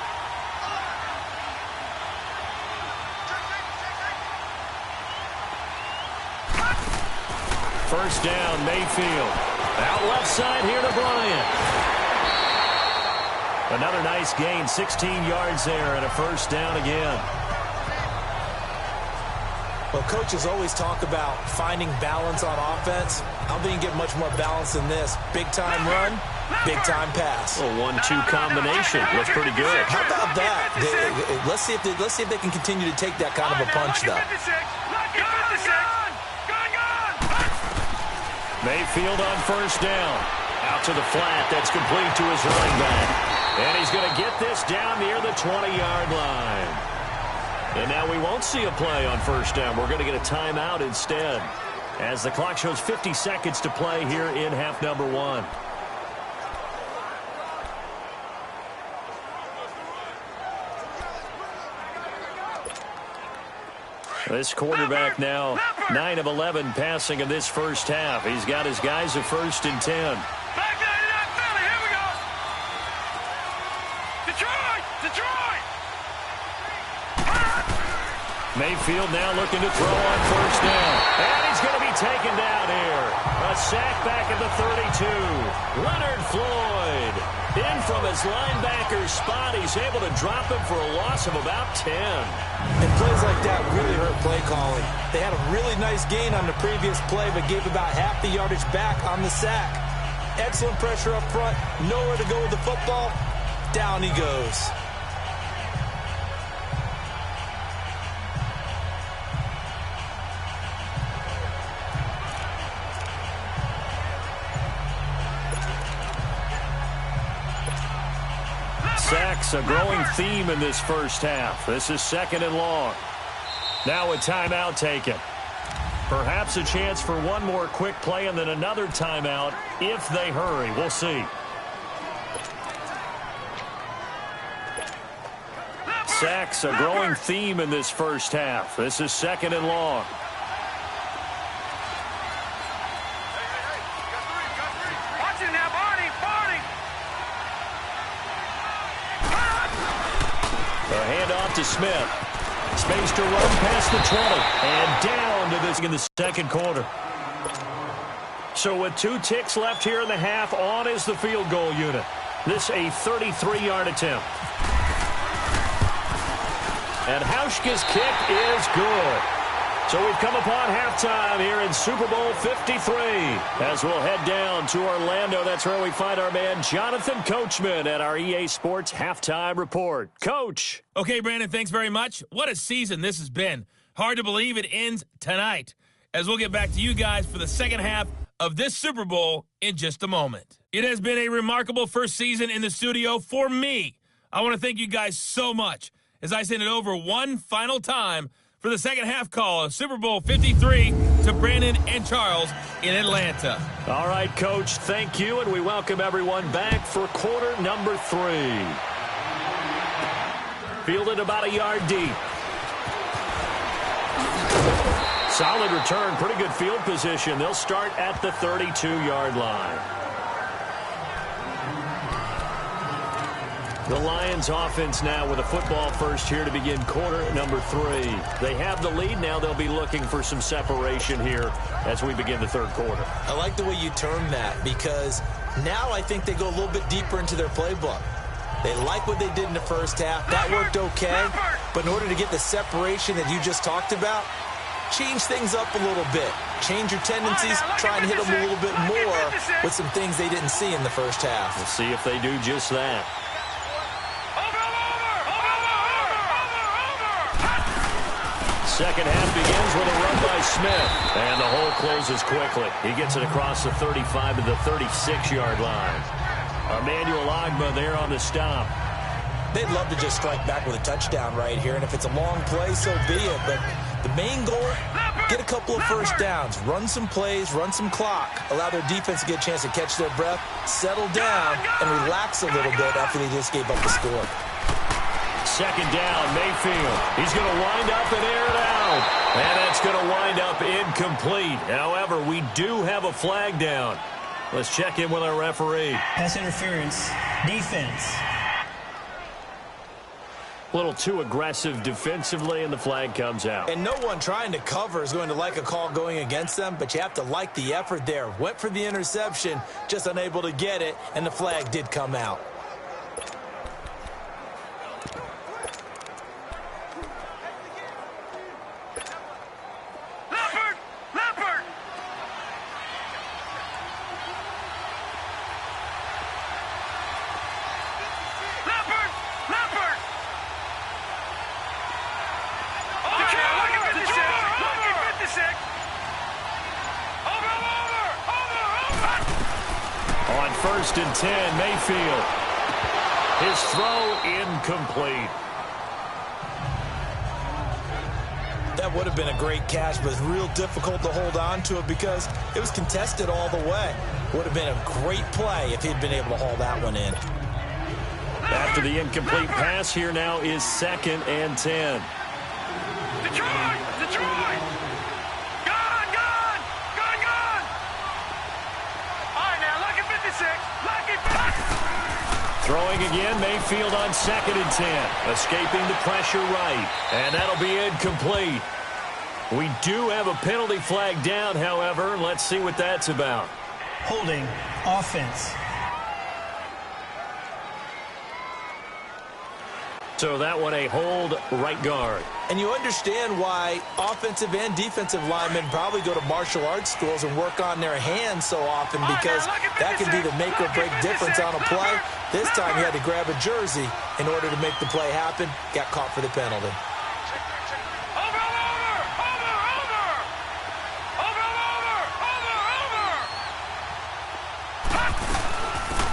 First down, Mayfield. Out left side here to Bryant. Another nice gain, 16 yards there, and a first down again. Well, coaches always talk about finding balance on offense. I don't think you get much more balance than this. Big-time run, big-time pass. A 1-2 combination. Looks pretty good. How about that? Let's see if they can continue to take that kind of a punch, though. Mayfield on first down. Out to the flat. That's complete to his running back. And he's going to get this down near the 20-yard line. And now we won't see a play on first down. We're going to get a timeout instead, as the clock shows 50 seconds to play here in half number 1. This quarterback now 9 of 11 passing in this first half. He's got his guys at 1st and 10. Back to that Philly. Here we go. Detroit. Mayfield now looking to throw on first down. And he's going to be taken down here. A sack back at the 32. Leonard Floyd. In from his linebacker spot, he's able to drop him for a loss of about 10. And plays like that really hurt play calling. They had a really nice gain on the previous play, but gave about half the yardage back on the sack. Excellent pressure up front, nowhere to go with the football. Down he goes. Sacks, a growing theme in this first half. This is 2nd and long. Now a timeout taken. Perhaps a chance for one more quick play and then another timeout if they hurry. We'll see. Sacks, a growing theme in this first half. This is 2nd and long. To Smith. Space to run past the 20. And down to this in the second quarter. So with 2 ticks left here in the half, on is the field goal unit. This a 33-yard attempt. And Hauschka's kick is good. So we've come upon halftime here in Super Bowl 53. As we'll head down to Orlando, that's where we find our man Jonathan Coachman at our EA Sports Halftime Report. Coach. Okay, Brandon, thanks very much. What a season this has been. Hard to believe it ends tonight, as we'll get back to you guys for the second half of this Super Bowl in just a moment. It has been a remarkable first season in the studio for me. I want to thank you guys so much as I send it over one final time for the second half call of Super Bowl 53 to Brandon and Charles in Atlanta. All right, Coach, thank you, and we welcome everyone back for quarter number 3. Fielded about a yard deep. Solid return, pretty good field position. They'll start at the 32-yard line. The Lions offense now with a football first here to begin quarter number 3. They have the lead now. They'll be looking for some separation here as we begin the third quarter. I like the way you term that, because now I think they go a little bit deeper into their playbook. They like what they did in the first half. That worked okay. But in order to get the separation that you just talked about, change things up a little bit. Change your tendencies. Try and hit them a little bit more with some things they didn't see in the first half. We'll see if they do just that. Second half begins with a run by Smith. And the hole closes quickly. He gets it across the 35 to the 36-yard line. Emmanuel Ogbah there on the stop. They'd love to just strike back with a touchdown right here. And if it's a long play, so be it. But the main goal, get a couple of first downs. Run some plays, run some clock. Allow their defense to get a chance to catch their breath, settle down, and relax a little bit after they just gave up the score. Second down, Mayfield. He's going to wind up and air it out. And that's going to wind up incomplete. However, we do have a flag down. Let's check in with our referee. Pass interference, defense. A little too aggressive defensively, and the flag comes out. And no one trying to cover is going to like a call going against them, but you have to like the effort there. Went for the interception, just unable to get it, and the flag did come out. First and 10, Mayfield. His throw incomplete. That would have been a great catch, but it's real difficult to hold on to it because it was contested all the way. Would have been a great play if he'd been able to haul that one in. After the incomplete pass, here now is 2nd and 10. Detroit! Detroit! Gone! Gone! Gone! Gone! All right, now, lucky 56. Lucky 56. Throwing again, Mayfield on 2nd and 10. Escaping the pressure right. And that'll be incomplete. We do have a penalty flag down, however. Let's see what that's about. Holding offense. So that one a hold right guard. And you understand why offensive and defensive linemen probably go to martial arts schools and work on their hands so often, because that can be the make or break difference on a play. This time he had to grab a jersey in order to make the play happen. Got caught for the penalty.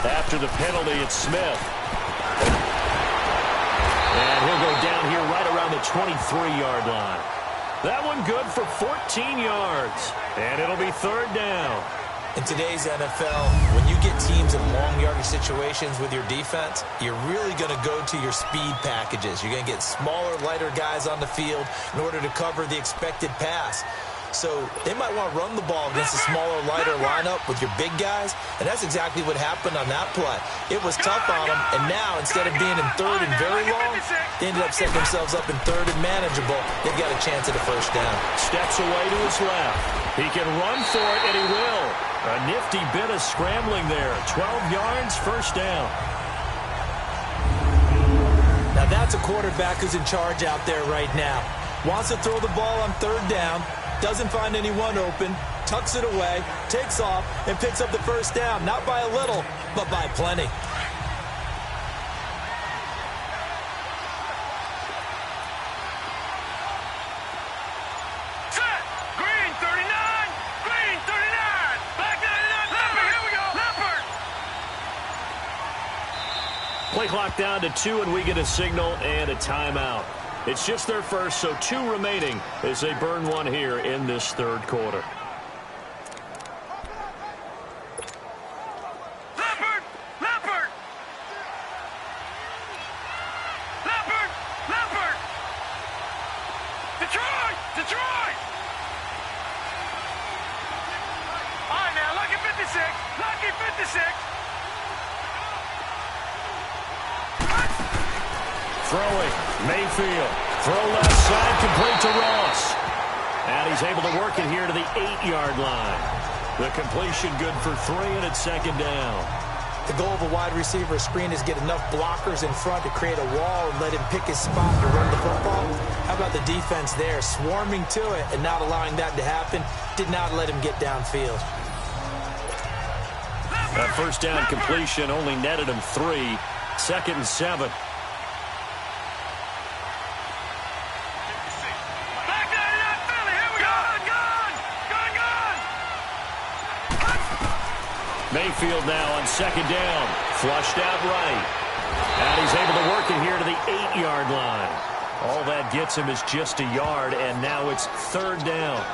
After the penalty, it's Smith. And he'll go down here right around the 23-yard line. That one good for 14 yards. And it'll be third down. In today's NFL, when you get teams in long yardage situations with your defense, you're really going to go to your speed packages. You're going to get smaller, lighter guys on the field in order to cover the expected pass. So they might want to run the ball against a smaller, lighter lineup with your big guys, and that's exactly what happened on that play. It was tough on them, and now instead of being in third and very long, they ended up setting themselves up in third and manageable. They've got a chance at a first down. Steps away to his left. He can run for it, and he will. A nifty bit of scrambling there. 12 yards, first down. Now that's a quarterback who's in charge out there right now. Wants to throw the ball on third down. Doesn't find anyone open, tucks it away, takes off, and picks up the first down. Not by a little, but by plenty. Set! Green 39! Green 39! Black 99! Leopard! Here we go! Leopard! Play clock down to 2, and we get a signal and a timeout. It's just their first, so 2 remaining as they burn one here in this third quarter. Leopard! Leopard! Leopard! Leopard! Detroit! Detroit! All right, now, lucky 56! Lucky 56! Throwing, Mayfield. Throw left side, complete to Ross. And he's able to work it here to the 8-yard line. The completion good for 3, and it's second down. The goal of a wide receiver screen is get enough blockers in front to create a wall and let him pick his spot to run the football. How about the defense there, swarming to it and not allowing that to happen? Did not let him get downfield. That first down completion only netted him 3. Second and 7. Mayfield now on second down. Flushed out right. And he's able to work it here to the 8-yard line. All that gets him is just a yard, and now it's third down.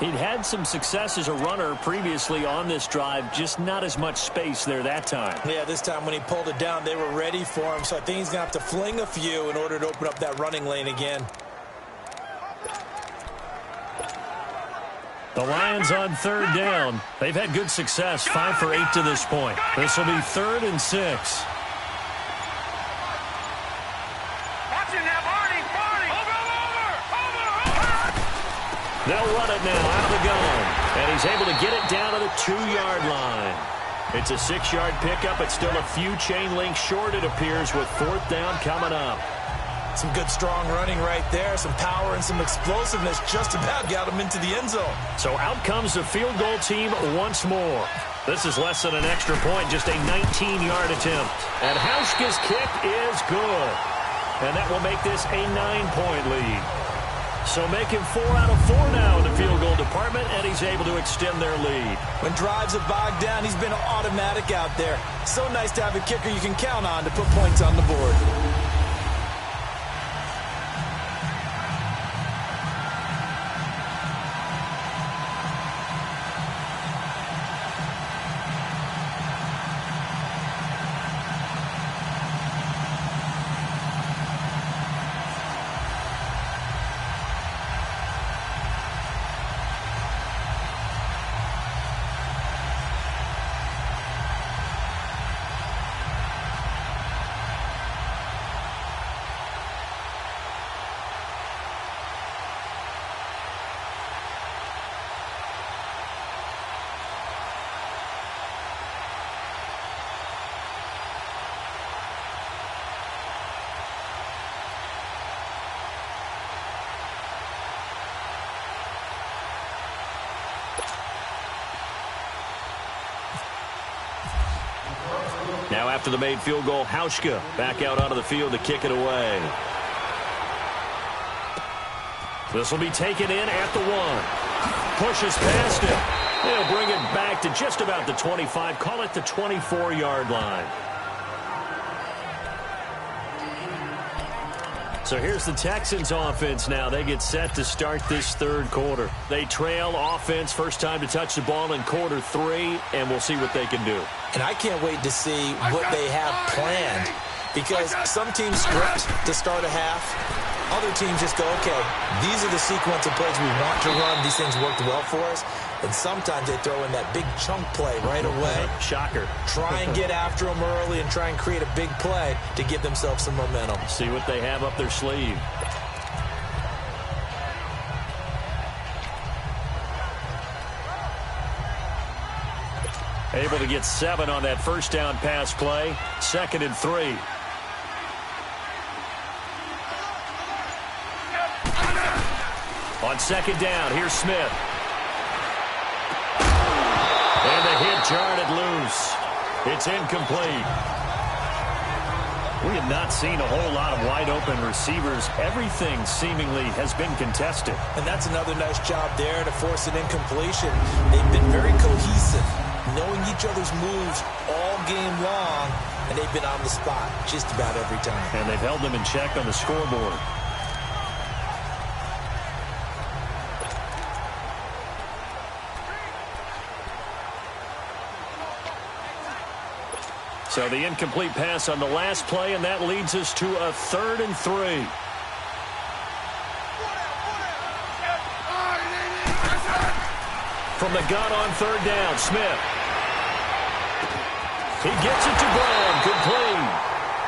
He'd had some success as a runner previously on this drive, just not as much space there that time. Yeah, this time when he pulled it down, they were ready for him, so I think he's going to have to fling a few in order to open up that running lane again. The Lions on third down. They've had good success, 5 for 8 to this point. This will be 3rd and 6. They'll run it now out of the gun. And he's able to get it down to the 2-yard line. It's a 6-yard pickup. It's still a few chain links short, it appears, with 4th down coming up. Some good, strong running right there. Some power and some explosiveness just about got him into the end zone. So out comes the field goal team once more. This is less than an extra point, just a 19-yard attempt. And Hauschka's kick is good. And that will make this a 9-point lead. So making 4 out of 4 now in the field goal department, and he's able to extend their lead. When drives have bogged down, he's been automatic out there. So nice to have a kicker you can count on to put points on the board. after the made field goal. Hauschka back out onto the field to kick it away. This will be taken in at the 1. Pushes past it. They'll bring it back to just about the 25. Call it the 24-yard line. So here's the Texans offense now. They get set to start this third quarter. They trail offense, first time to touch the ball in quarter 3, and we'll see what they can do. And I can't wait to see what they have planned, because some teams script to start a half. Other teams just go, okay, these are the sequence of plays we want to run. These things worked well for us. And sometimes they throw in that big chunk play right away. Shocker. Try and get after them early and try and create a big play to give themselves some momentum. See what they have up their sleeve. Able to get 7 on that first down pass play. 2nd and 3. On 2nd down, here's Smith. And the hit jarred loose. It's incomplete. We have not seen a whole lot of wide-open receivers. Everything seemingly has been contested. And that's another nice job there to force an incompletion. They've been very cohesive, knowing each other's moves all game long, and they've been on the spot just about every time. And they've held them in check on the scoreboard. So the incomplete pass on the last play, and that leads us to a 3rd and 3. From the gun on 3rd down, Smith. He gets it to Brown, complete.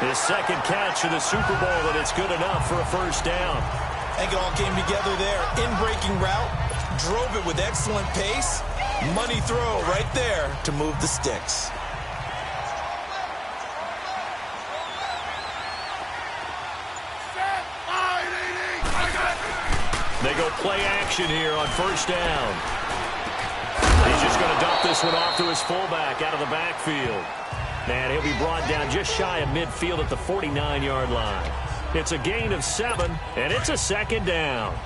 His 2nd catch of the Super Bowl, and it's good enough for a first down. I think it all came together there. In-breaking route, drove it with excellent pace. Money throw right there to move the sticks. They go play action here on 1st down. He's just going to dump this one off to his fullback out of the backfield. And he'll be brought down just shy of midfield at the 49-yard line. It's a gain of 7, and it's a 2nd down.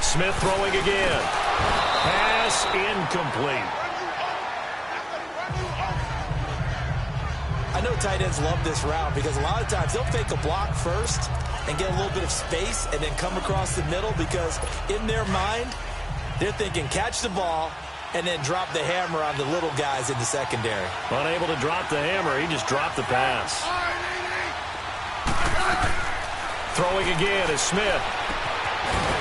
Smith throwing again. Pass incomplete. I know tight ends love this route because a lot of times they'll fake a block first and get a little bit of space and then come across the middle, because in their mind, they're thinking catch the ball and then drop the hammer on the little guys in the secondary. Unable to drop the hammer, he just dropped the pass. Throwing again is Smith.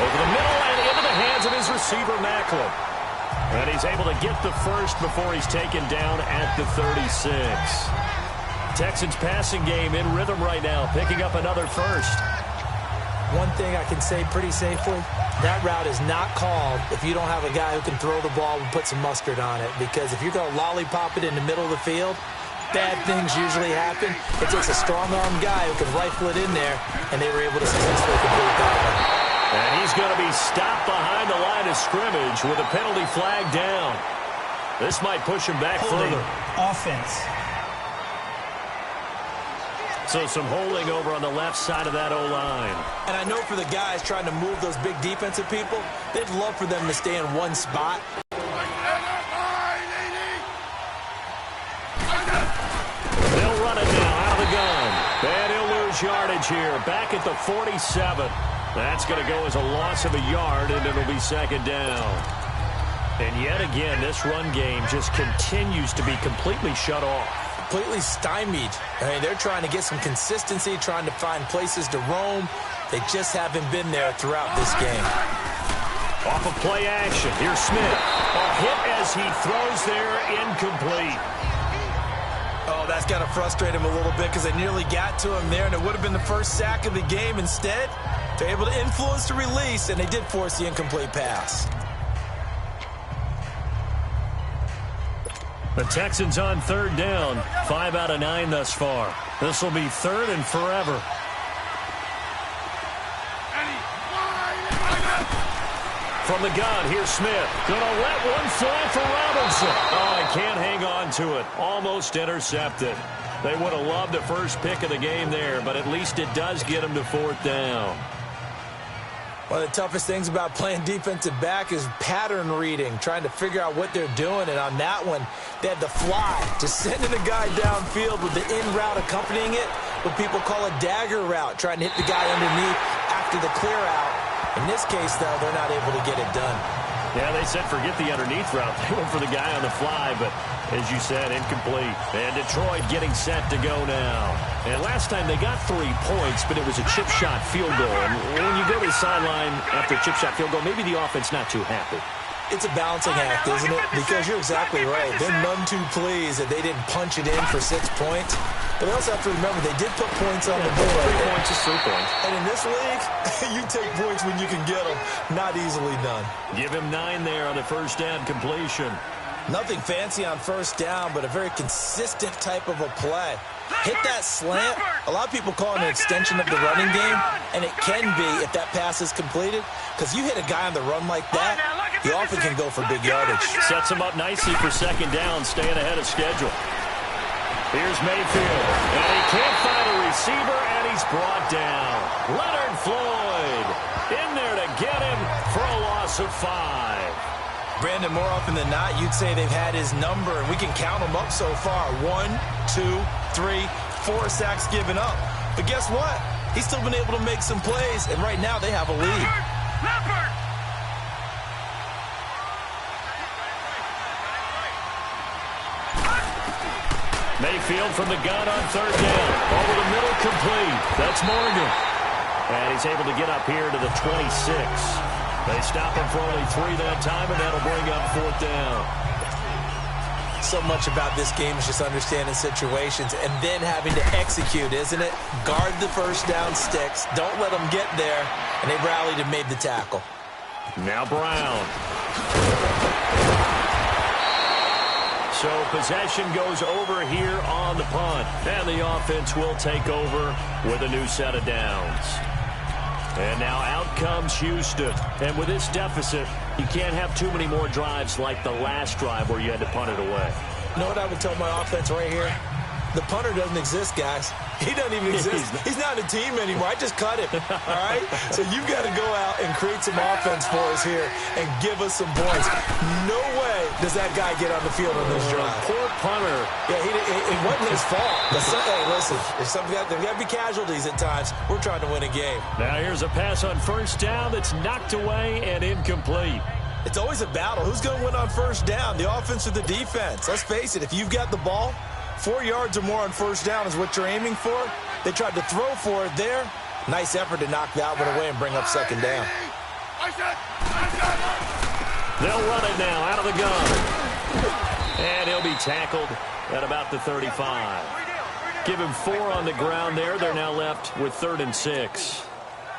Over the middle and into the hands of his receiver, Macklin. And he's able to get the first before he's taken down at the 36. Texans passing game in rhythm right now, picking up another first. One thing I can say pretty safely, that route is not called if you don't have a guy who can throw the ball and put some mustard on it. Because if you're going to lollipop it in the middle of the field, bad things usually happen. It takes a strong-armed guy who can rifle it in there, and they were able to successfully complete that one. And he's going to be stopped behind the line of scrimmage with a penalty flag down. This might push him back further. Offense. So some holding over on the left side of that O-line. And I know for the guys trying to move those big defensive people, they'd love for them to stay in one spot. They'll run it now out of the gun. And he'll lose yardage here. Back at the 47. That's going to go as a loss of a yard, and it'll be 2nd down. And yet again, this run game just continues to be completely shut off. Completely stymied. I mean, they're trying to get some consistency, trying to find places to roam. They just haven't been there throughout this game. Off of play action, here's Smith. A hit as he throws there, incomplete. Oh, that's got to frustrate him a little bit because they nearly got to him there, and it would have been the first sack of the game. Instead, they're able to influence the release, and they did force the incomplete pass. The Texans on 3rd down. 5 out of 9 thus far. This will be 3rd and forever. from the gun. Here's Smith. Gonna let one fly for Robinson. Oh, he can't hang on to it. Almost intercepted. They would have loved the first pick of the game there, but at least it does get them to 4th down. One of the toughest things about playing defensive back is pattern reading, trying to figure out what they're doing. And on that one, they had the fly, just sending the guy downfield with the in route accompanying it, what people call a dagger route, trying to hit the guy underneath after the clear out. In this case, though, they're not able to get it done. Yeah, they said forget the underneath route. They went for the guy on the fly, but as you said, incomplete. And Detroit getting set to go now. And last time they got 3 points, but it was a chip shot field goal. And when you go to the sideline after a chip shot field goal, maybe the offense not too happy. It's a balancing act, isn't it? Because you're exactly right. They're none too pleased that they didn't punch it in for 6 points. But they also have to remember they did put points on the board. 3 points is 3 points. And in this league, you take points when you can get them. Not easily done. Give him 9 there on the first down completion. Nothing fancy on first down, but a very consistent type of a play. Hit that slant. A lot of people call it an extension of the running game, and it can be if that pass is completed, because you hit a guy on the run like that, he often can go for big yardage. Sets him up nicely for 2nd down, staying ahead of schedule. Here's Mayfield, and he can't find a receiver, and he's brought down. Leonard Floyd in there to get him for a loss of 5. Brandon, more often than not, you'd say they've had his number, and we can count them up so far. 1, 2, 3, 4 sacks given up. But guess what? He's still been able to make some plays, and right now they have a lead. Mayfield from the gun on 3rd down. Over the middle, complete. That's Morgan. And he's able to get up here to the 26. They stop him for only 3 that time, and that'll bring up 4th down. So much about this game is just understanding situations and then having to execute, isn't it? Guard the first down sticks. Don't let them get there. And they rallied and made the tackle. Now Brown. So possession goes over here on the punt. And the offense will take over with a new set of downs. And now out comes Houston. And with this deficit, you can't have too many more drives like the last drive where you had to punt it away. You know what I would tell my offense right here? The punter doesn't exist, guys. He doesn't even exist. He's not a team anymore. I just cut him, all right? So you've got to go out and create some offense for us here and give us some points. No way does that guy get on the field on this drive. Poor punter. Yeah, it wasn't his fault. But hey, listen, there's got to be casualties at times. We're trying to win a game. Now here's a pass on first down that's knocked away and incomplete. It's always a battle. Who's going to win on first down, the offense or the defense? Let's face it, if you've got the ball, 4 yards or more on first down is what you're aiming for. They tried to throw for it there. Nice effort to knock that one away and bring up 2nd down. They'll run it now out of the gun. And he'll be tackled at about the 35. Give him 4 on the ground there. They're now left with 3rd and 6.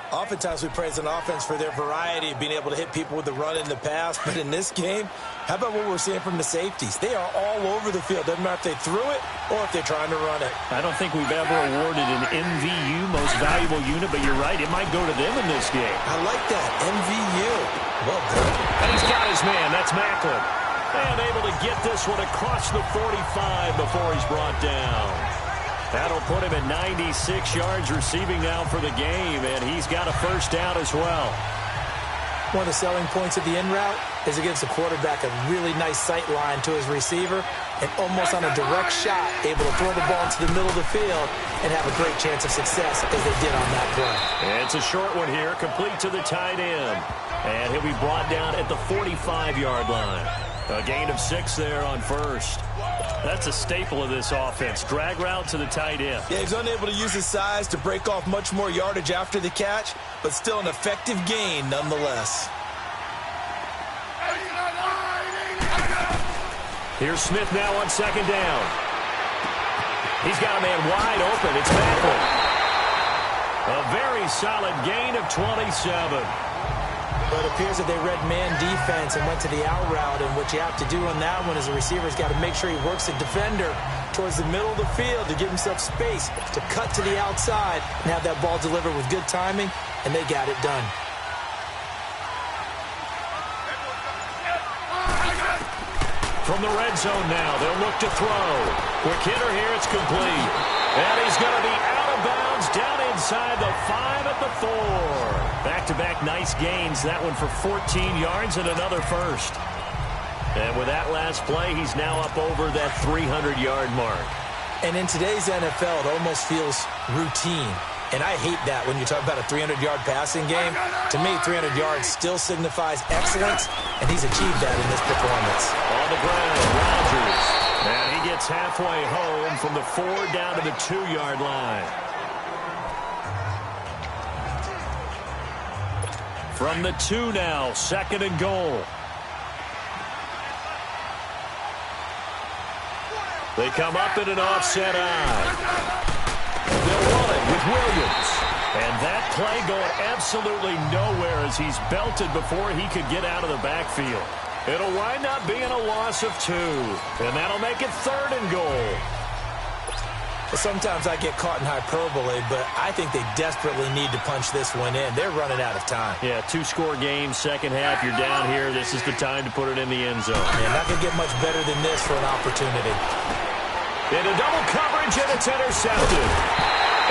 Oftentimes we praise an offense for their variety of being able to hit people with the run in the pass. But in this game, how about what we're seeing from the safeties? They are all over the field. Doesn't matter if they threw it or if they're trying to run it. I don't think we've ever awarded an MVU, most valuable unit, but you're right. It might go to them in this game. I like that. MVU. Well done. And he's got his man. That's Macklin. And able to get this one across the 45 before he's brought down. That'll put him at 96 yards receiving now for the game, and he's got a first down as well. One of the selling points of the in route is it gives the quarterback a really nice sight line to his receiver and almost on a direct shot able to throw the ball into the middle of the field and have a great chance of success as they did on that play. And it's a short one here, complete to the tight end. And he'll be brought down at the 45-yard line. A gain of 6 there on first. That's a staple of this offense. Drag route to the tight end. Yeah, he's unable to use his size to break off much more yardage after the catch, but still an effective gain nonetheless. Here's Smith now on 2nd down. He's got a man wide open. It's Macklin. A very solid gain of 27. But it appears that they read man defense and went to the out route, and what you have to do on that one is the receiver's got to make sure he works the defender towards the middle of the field to give himself space to cut to the outside and have that ball delivered with good timing, and they got it done. From the red zone now, they'll look to throw. Quick hitter here, it's complete. And he's going to be out of bounds down inside the 5 at the 4. Back-to-back nice gains. That one for 14 yards and another first. And with that last play, he's now up over that 300-yard mark. And in today's NFL, it almost feels routine. And I hate that when you talk about a 300-yard passing game. To me, 300 yards still signifies excellence, and he's achieved that in this performance. On the ground, Rodgers. And he gets halfway home from the 4 down to the 2-yard line. From the 2 now, 2nd and goal. They come up in an offset eye. They'll run it with Williams. And that play going absolutely nowhere as he's belted before he could get out of the backfield. It'll wind up being a loss of 2. And that'll make it 3rd and goal. Sometimes I get caught in hyperbole, but I think they desperately need to punch this one in. They're running out of time. Yeah, 2-score game, second half, you're down here. This is the time to put it in the end zone. Man, not going to get much better than this for an opportunity. Into double coverage, and it's intercepted.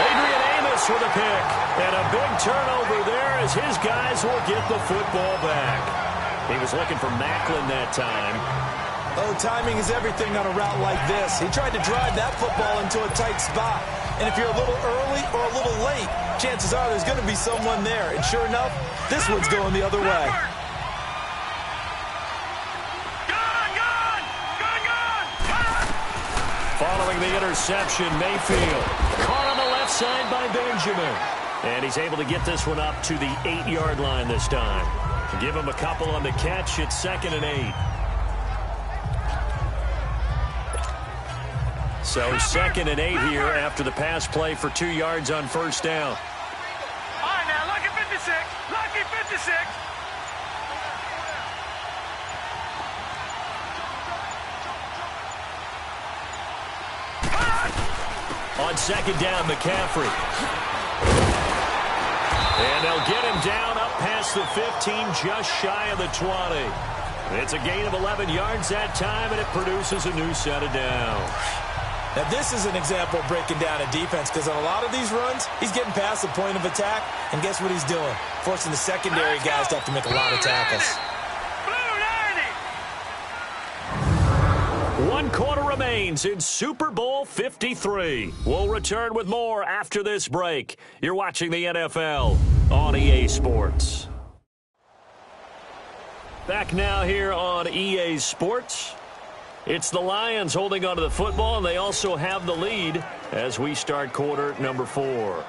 Adrian Amos with a pick. And a big turnover there as his guys will get the football back. He was looking for Macklin that time. Oh, timing is everything on a route like this. He tried to drive that football into a tight spot. And if you're a little early or a little late, chances are there's going to be someone there. And sure enough, this one's going the other way. Following the interception, Mayfield caught on the left side by Benjamin. And he's able to get this one up to the 8-yard line this time. Give him a couple on the catch. It's 2nd and 8. So 2nd and 8 here after the pass play for 2 yards on first down. All right, now, lucky 56. Lucky 56. On 2nd down, McCaffrey. And they'll get him down up past the 15, just shy of the 20. It's a gain of 11 yards that time, and it produces a new set of downs. Now, this is an example of breaking down a defense because on a lot of these runs, he's getting past the point of attack, and guess what he's doing? Forcing the secondary guys to have to make a lot of tackles. 1 quarter remains in Super Bowl 53. We'll return with more after this break. You're watching the NFL on EA Sports. Back now here on EA Sports. It's the Lions holding onto the football, and they also have the lead as we start quarter number 4.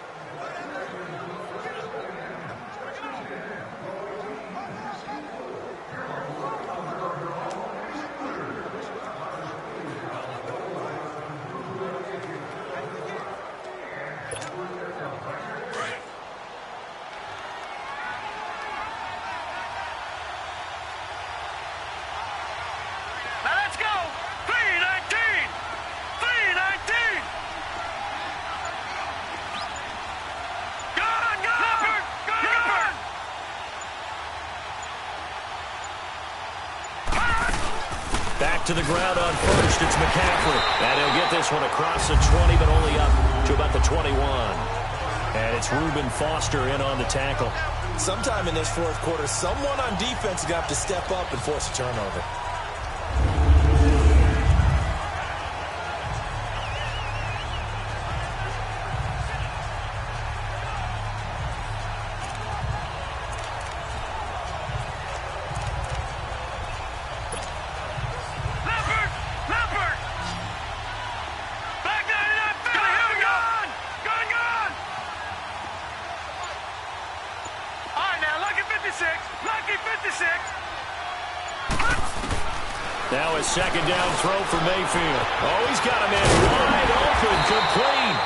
To the ground on first, it's McCaffrey. And he'll get this one across the 20, but only up to about the 21. And it's Reuben Foster in on the tackle. Sometime in this 4th quarter, someone on defense is going to have to step up and force a turnover. Now a 2nd down throw for Mayfield. Oh, he's got a man wide open, complete.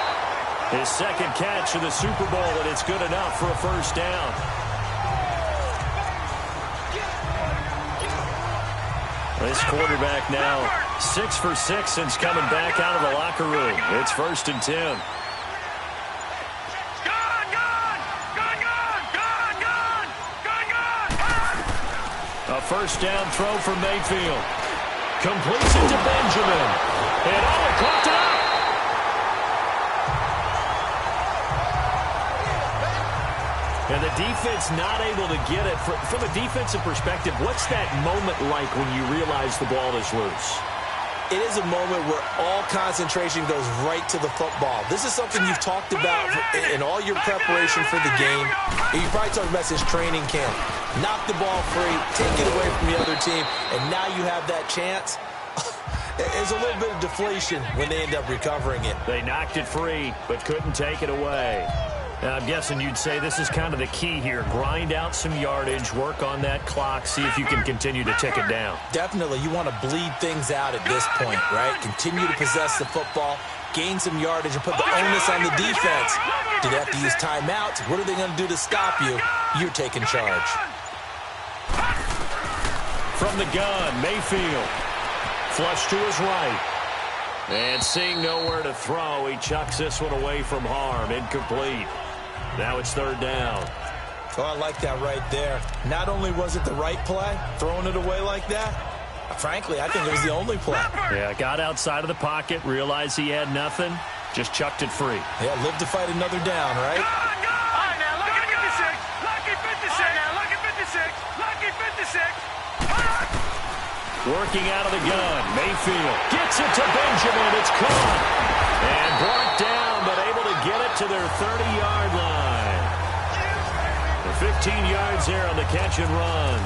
His 2nd catch of the Super Bowl, and it's good enough for a first down. This quarterback now 6 for 6 since coming back out of the locker room. It's 1st and 10. A first down throw for Mayfield. Completes it to Benjamin. And coughed it up. And the defense not able to get it. From a defensive perspective, what's that moment like when you realize the ball is loose? It is a moment where all concentration goes right to the football. This is something you've talked about in all your preparation for the game. You probably talked about since training camp. Knock the ball free, take it away from the other team, and now you have that chance. There's a little bit of deflation when they end up recovering it. They knocked it free, but couldn't take it away. Now, I'm guessing you'd say this is kind of the key here. Grind out some yardage, work on that clock, see if you can continue to tick it down. Definitely. You want to bleed things out at this point, right? Continue to possess the football, gain some yardage, and put the onus on the defense. Do they have to use timeouts? What are they going to do to stop you? You're taking charge. From the gun, Mayfield. Flush to his right. And seeing nowhere to throw, he chucks this one away from harm. Incomplete. Now it's third down. Oh, I like that right there. Not only was it the right play, throwing it away like that, frankly, I think it was the only play. Yeah, got outside of the pocket, realized he had nothing, just chucked it free. Yeah, live to fight another down, right? All right, now, lucky 56. Lucky 56. Now, lucky 56. Lucky 56. Working out of the gun, Mayfield gets it to Benjamin. It's caught. And brought down, but able to get it to their 30-yard line. The 15 yards there on the catch and run.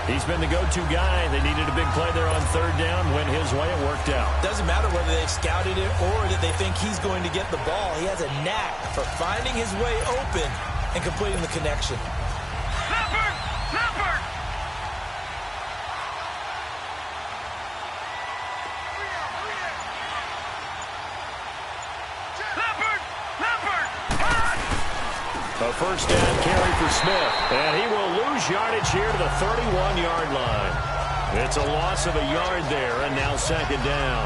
He's been the go-to guy. They needed a big play there on third down. Went his way. It worked out. Doesn't matter whether they've scouted it or that they think he's going to get the ball. He has a knack for finding his way open and completing the connection. Leopard! Leopard! A first down carry for Smith. And he will lose yardage here to the 31-yard line. It's a loss of a yard there, and now second down.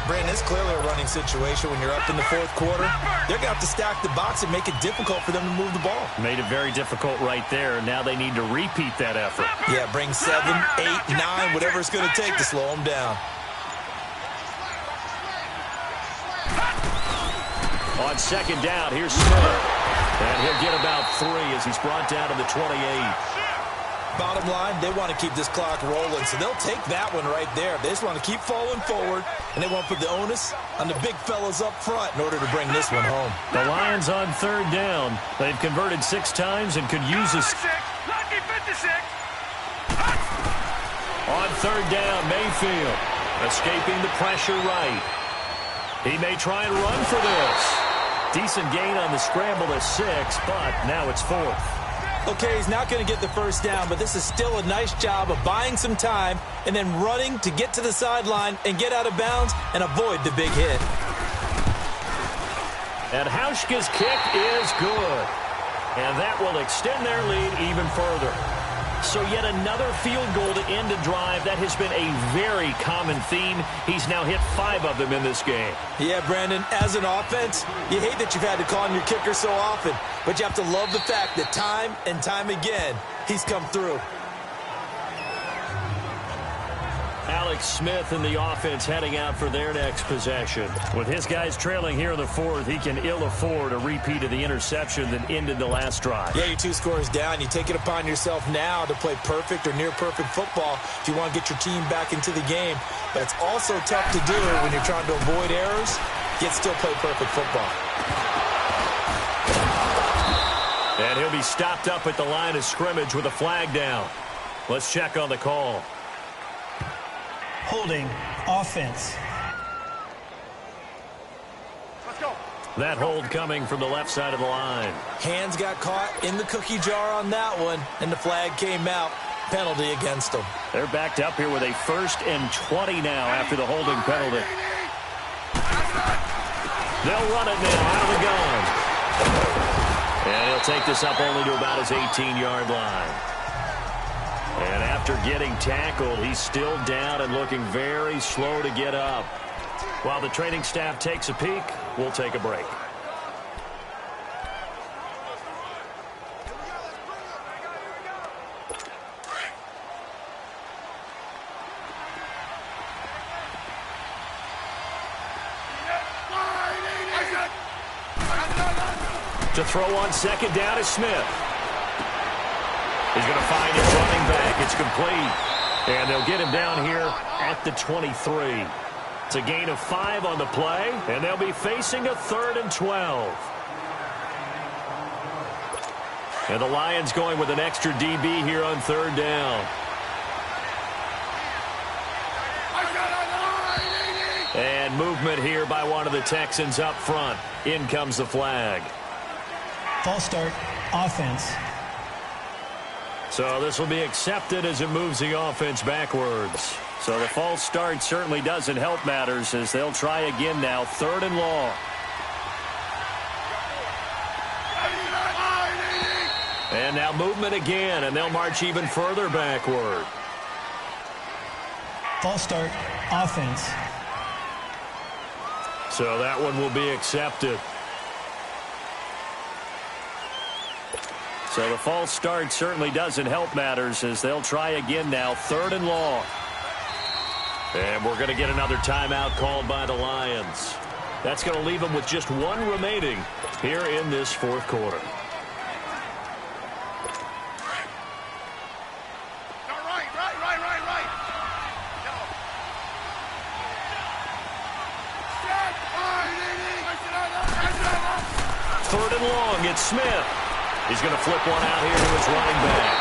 Brandon, it's clearly a running situation when you're up in the fourth quarter. They're going to have to stack the box and make it difficult for them to move the ball. Made it very difficult right there. Now they need to repeat that effort. Yeah, bring 7, 8, 9, whatever it's going to take to slow them down. On second down, here's Smith. And he'll get about 3 as he's brought down to the 28. Bottom line, they want to keep this clock rolling, so they'll take that one right there. They just want to keep falling forward, and they want to put the onus on the big fellas up front in order to bring this one home. The Lions on third down. They've converted 6 times and could use this. Lucky 56. On third down, Mayfield escaping the pressure right. He may try and run for this. Decent gain on the scramble to 6, but now it's 4th. Okay, he's not going to get the first down, but this is still a nice job of buying some time and then running to get to the sideline and get out of bounds and avoid the big hit. And Hauschka's kick is good. And that will extend their lead even further. So yet another field goal to end a drive. That has been a very common theme. He's now hit 5 of them in this game. Yeah, Brandon, as an offense, you hate that you've had to call on your kicker so often, but you have to love the fact that time and time again, he's come through. Alex Smith and the offense heading out for their next possession. With his guys trailing here in the 4th, he can ill afford a repeat of the interception that ended the last drive. Yeah, you're 2 scores down. You take it upon yourself now to play perfect or near-perfect football if you want to get your team back into the game. But it's also tough to do when you're trying to avoid errors, yet still play perfect football. And he'll be stopped up at the line of scrimmage with a flag down. Let's check on the call. Holding offense. Let's go. That hold coming from the left side of the line. Hands got caught in the cookie jar on that one, and the flag came out. Penalty against them. They're backed up here with a 1st and 20 now after the holding penalty. They'll run it now out of the gun. And he'll take this up only to about his 18-yard line. And after getting tackled, he's still down and looking very slow to get up. While the training staff takes a peek, we'll take a break. To throw on second down is Smith. He's going to find his running back. It's complete. And they'll get him down here at the 23. It's a gain of 5 on the play, and they'll be facing a 3rd and 12. And the Lions going with an extra DB here on 3rd down. And movement here by one of the Texans up front. In comes the flag. False start, offense. So this will be accepted as it moves the offense backwards. So the false start certainly doesn't help matters as they'll try again now. 3rd and long. And now movement again, and they'll march even further backward. False start, offense. So that one will be accepted. So the false start certainly doesn't help matters as they'll try again now. 3rd and long. And we're going to get another timeout called by the Lions. That's going to leave them with just 1 remaining here in this 4th quarter. Third and long, it's Smith. He's going to flip one out here to his running back.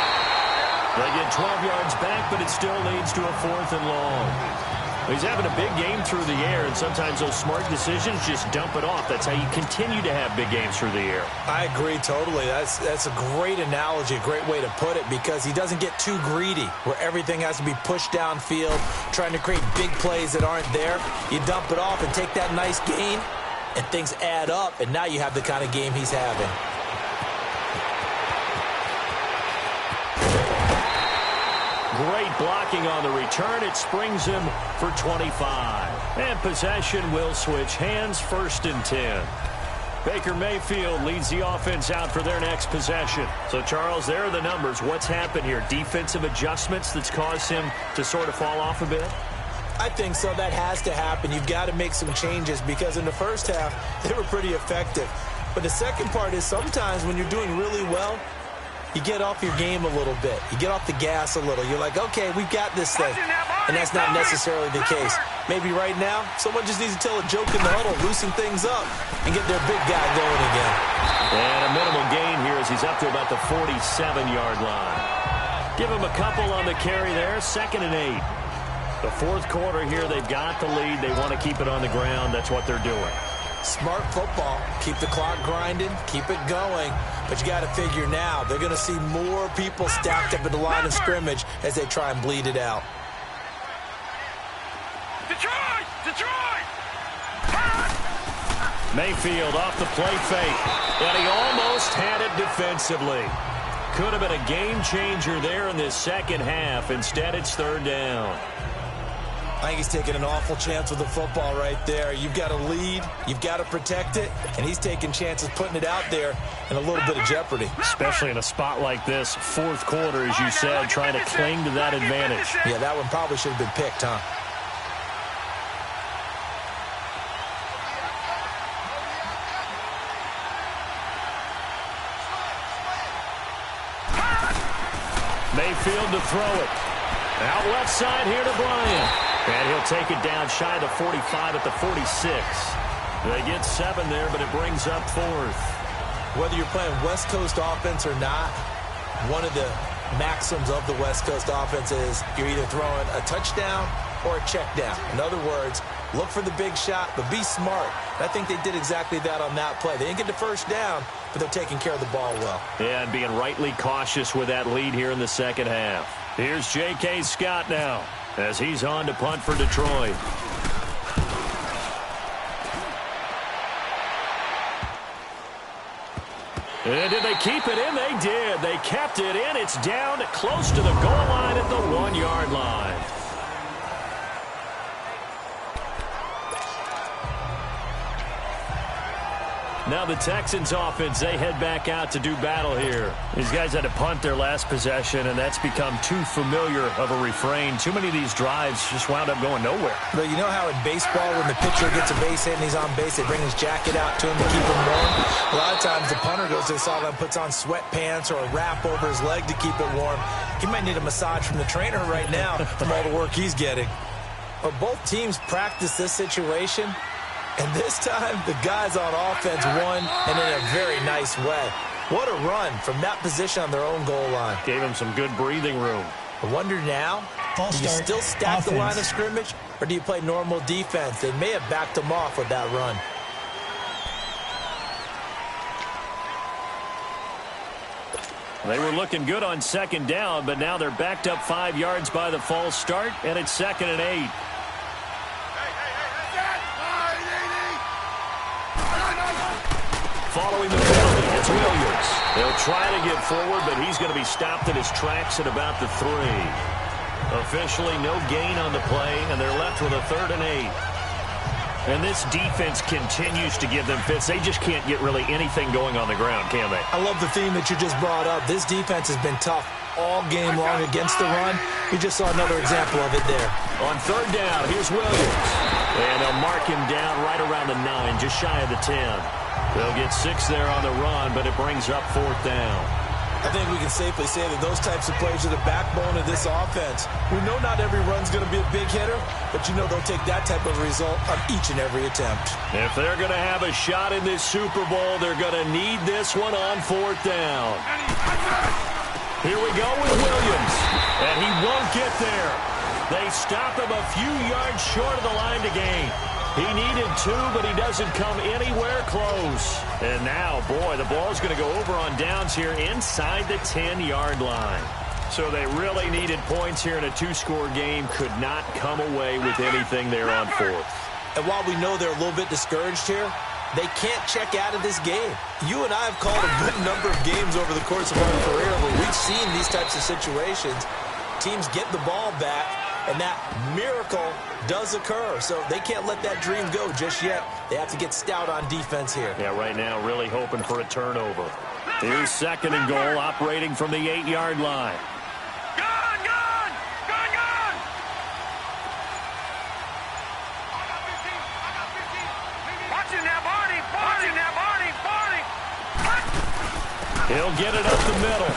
They get 12 yards back, but it still leads to a 4th and long. He's having a big game through the air, and sometimes those smart decisions just dump it off. That's how you continue to have big games through the air. I agree totally. That's a great analogy, a great way to put it, because he doesn't get too greedy where everything has to be pushed downfield, trying to create big plays that aren't there. You dump it off and take that nice gain, and things add up, and now you have the kind of game he's having. Great blocking on the return. It springs him for 25. And possession will switch hands. 1st and 10. Baker Mayfield leads the offense out for their next possession. So, Charles, there are the numbers. What's happened here? Defensive adjustments that's caused him to sort of fall off a bit? I think so. That has to happen. You've got to make some changes because in the first half, they were pretty effective. But the second part is sometimes when you're doing really well, you get off your game a little bit. You get off the gas a little. You're like, okay, we've got this thing. And that's not necessarily the case. Maybe right now, someone just needs to tell a joke in the huddle, loosen things up, and get their big guy going again. And a minimal gain here as he's up to about the 47-yard line. Give him a couple on the carry there. 2nd and 8. The 4th quarter here, they've got the lead. They want to keep it on the ground. That's what they're doing. Smart football. Keep the clock grinding. Keep it going. But you got to figure now, they're going to see more people stacked up at the line of scrimmage as they try and bleed it out. Detroit! Detroit! Mayfield off the play fake. And he almost had it defensively. Could have been a game changer there in this second half. Instead, it's 3rd down. I think he's taking an awful chance with the football right there. You've got to lead, you've got to protect it, and he's taking chances putting it out there in a little bit of jeopardy. Especially in a spot like this, 4th quarter, as you said, trying to cling to that advantage. Yeah, that one probably should have been picked, huh? Mayfield to throw it. Out left side here to Bryant. And he'll take it down shy of the 45 at the 46. They get 7 there, but it brings up 4th. Whether you're playing West Coast offense or not, one of the maxims of the West Coast offense is you're either throwing a touchdown or a check down. In other words, look for the big shot, but be smart. And I think they did exactly that on that play. They didn't get the first down, but they're taking care of the ball well. Yeah, and being rightly cautious with that lead here in the second half. Here's J.K. Scott now as he's on to punt for Detroit. And did they keep it in? They did. They kept it in. It's down close to the goal line at the 1-yard line. Now the Texans offense, they head back out to do battle here. These guys had to punt their last possession, and that's become too familiar of a refrain. Too many of these drives just wound up going nowhere. But you know how in baseball, when the pitcher gets a base hit and he's on base, they bring his jacket out to him to keep him warm? A lot of times the punter goes to the sideline, puts on sweatpants or a wrap over his leg to keep it warm. He might need a massage from the trainer right now from all the work he's getting. But both teams practice this situation. And this time, the guys on offense won, and in a very nice way. What a run from that position on their own goal line. Gave them some good breathing room. I wonder now, do you still stack offense. the line of scrimmage, or do you play normal defense? They may have backed them off with that run. They were looking good on second down, but now they're backed up 5 yards by the false start, and it's 2nd and 8. Following the penalty, it's Williams. They'll try to get forward, but he's going to be stopped in his tracks at about the 3. Officially, no gain on the play, and they're left with a 3rd and 8. And this defense continues to give them fits. They just can't get really anything going on the ground, can they? I love the theme that you just brought up. This defense has been tough all game long against the run. We just saw another example of it there. On 3rd down, here's Williams. And they'll mark him down right around the 9, just shy of the 10. They'll get 6 there on the run, but it brings up 4th down. I think we can safely say that those types of plays are the backbone of this offense. We know not every run's going to be a big hitter, but you know they'll take that type of result on each and every attempt. If they're going to have a shot in this Super Bowl, they're going to need this one on 4th down. Here we go with Williams, and he won't get there. They stop him a few yards short of the line to gain. He needed 2, but he doesn't come anywhere close. And now, boy, the ball's going to go over on downs here inside the 10-yard line. So they really needed points here in a 2-score game. Could not come away with anything there on 4th. And while we know they're a little bit discouraged here, they can't check out of this game. You and I have called a good number of games over the course of our career where we've seen these types of situations. Teams get the ball back, and that miracle does occur. So they can't let that dream go just yet. They have to get stout on defense here. Yeah, right now really hoping for a turnover. Here's 2nd and goal, operating from the 8-yard line. Gone, gone! Gone, gone! Watching that Barney! Watching that Barney! Barney! He'll get it up the middle.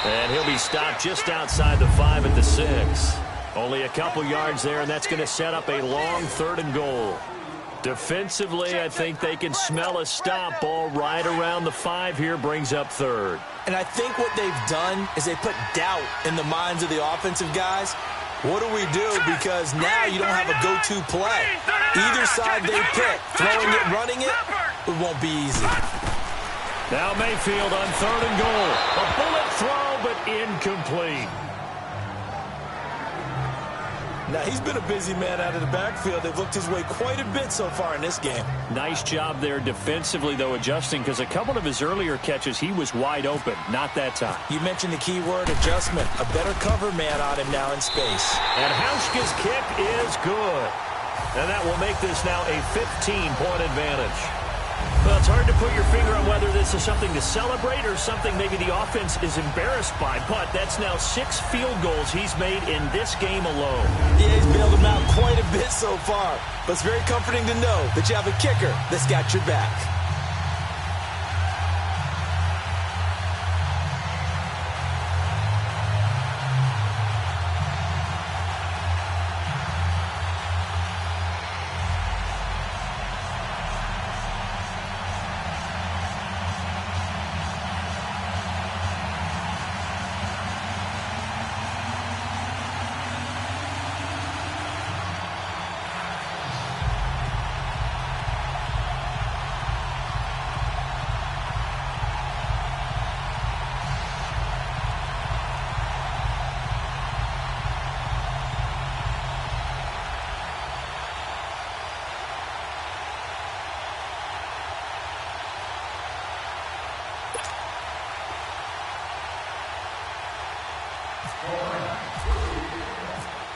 And he'll be stopped just outside the 5 at the 6. Only a couple yards there, and that's going to set up a long 3rd and goal. Defensively, I think they can smell a stop. Ball right around the 5 here, brings up 3rd. And I think what they've done is they put doubt in the minds of the offensive guys. What do we do? Because now you don't have a go-to play. Either side they pick, throwing it, running it, it won't be easy. Now Mayfield on 3rd and goal. A bullet throw, but incomplete. Now, he's been a busy man out of the backfield. They've looked his way quite a bit so far in this game. Nice job there defensively, though, adjusting, because a couple of his earlier catches, he was wide open. Not that time. You mentioned the key word, adjustment. A better cover man on him now in space. And Hauschka's kick is good. And that will make this now a 15-point advantage. Well, it's hard to put your finger on whether this is something to celebrate or something maybe the offense is embarrassed by, but that's now 6 field goals he's made in this game alone. Yeah, he's bailed them out quite a bit so far, but it's very comforting to know that you have a kicker that's got your back.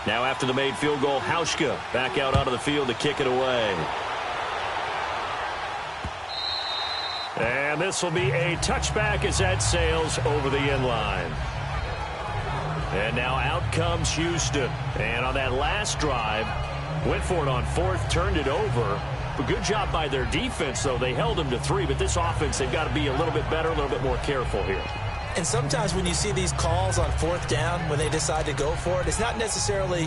Now after the made field goal, Hauschka back out onto the field to kick it away. And this will be a touchback as that sails over the end line. And now out comes Houston. And on that last drive, went for it on fourth, turned it over. But good job by their defense, though. They held them to 3, but this offense, they've got to be a little bit better, a little bit more careful here. And sometimes when you see these calls on fourth down, when they decide to go for it, it's not necessarily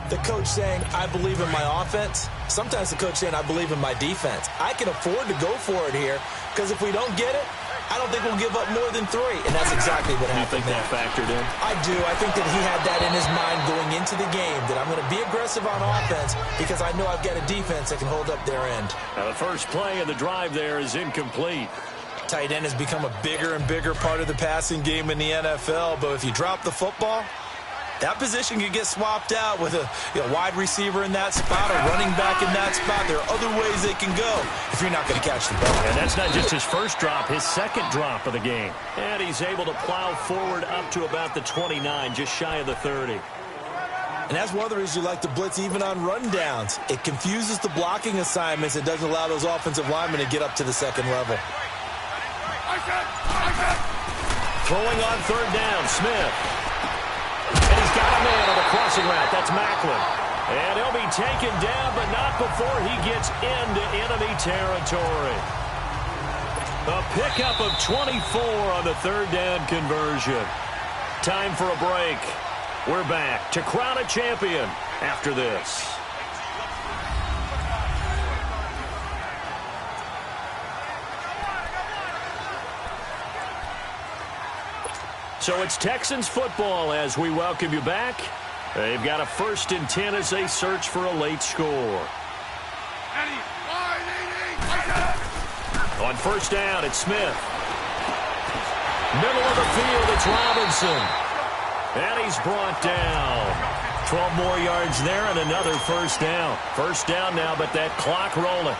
the coach saying, I believe in my offense. Sometimes the coach saying, I believe in my defense. I can afford to go for it here, because if we don't get it, I don't think we'll give up more than 3. And that's exactly what happened. You think that factored in? I do. I think that he had that in his mind going into the game, that I'm going to be aggressive on offense because I know I've got a defense that can hold up their end. Now the first play of the drive there is incomplete. Tight end has become a bigger and bigger part of the passing game in the NFL, but if you drop the football, that position can get swapped out with a wide receiver in that spot, a running back in that spot. There are other ways they can go if you're not going to catch the ball. And that's not just his first drop, his second drop of the game. And he's able to plow forward up to about the 29, just shy of the 30. And that's one of the reasons you like to blitz even on rundowns. It confuses the blocking assignments. It doesn't allow those offensive linemen to get up to the second level. Throwing on third down, Smith. And he's got a man on the crossing route. That's Macklin. And he'll be taken down, but not before he gets into enemy territory. A pickup of 24 on the third down conversion. Time for a break. We're back to crown a champion after this. So it's Texans football as we welcome you back. They've got a 1st and 10 as they search for a late score. On first down, it's Smith. Middle of the field, it's Robinson. And he's brought down. 12 more yards there and another first down. First down now, but that clock rolling.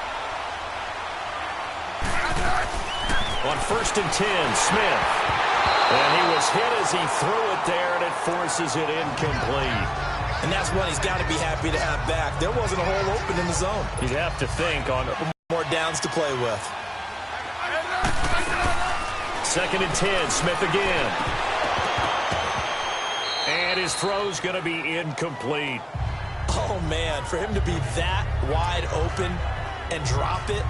On 1st and 10, Smith. And he was hit as he threw it there, and it forces it incomplete. And that's one he's got to be happy to have back. There wasn't a hole open in the zone. You'd have to think on more downs to play with. 2nd and 10, Smith again. And his throw's going to be incomplete. Oh, man, for him to be that wide open and drop it.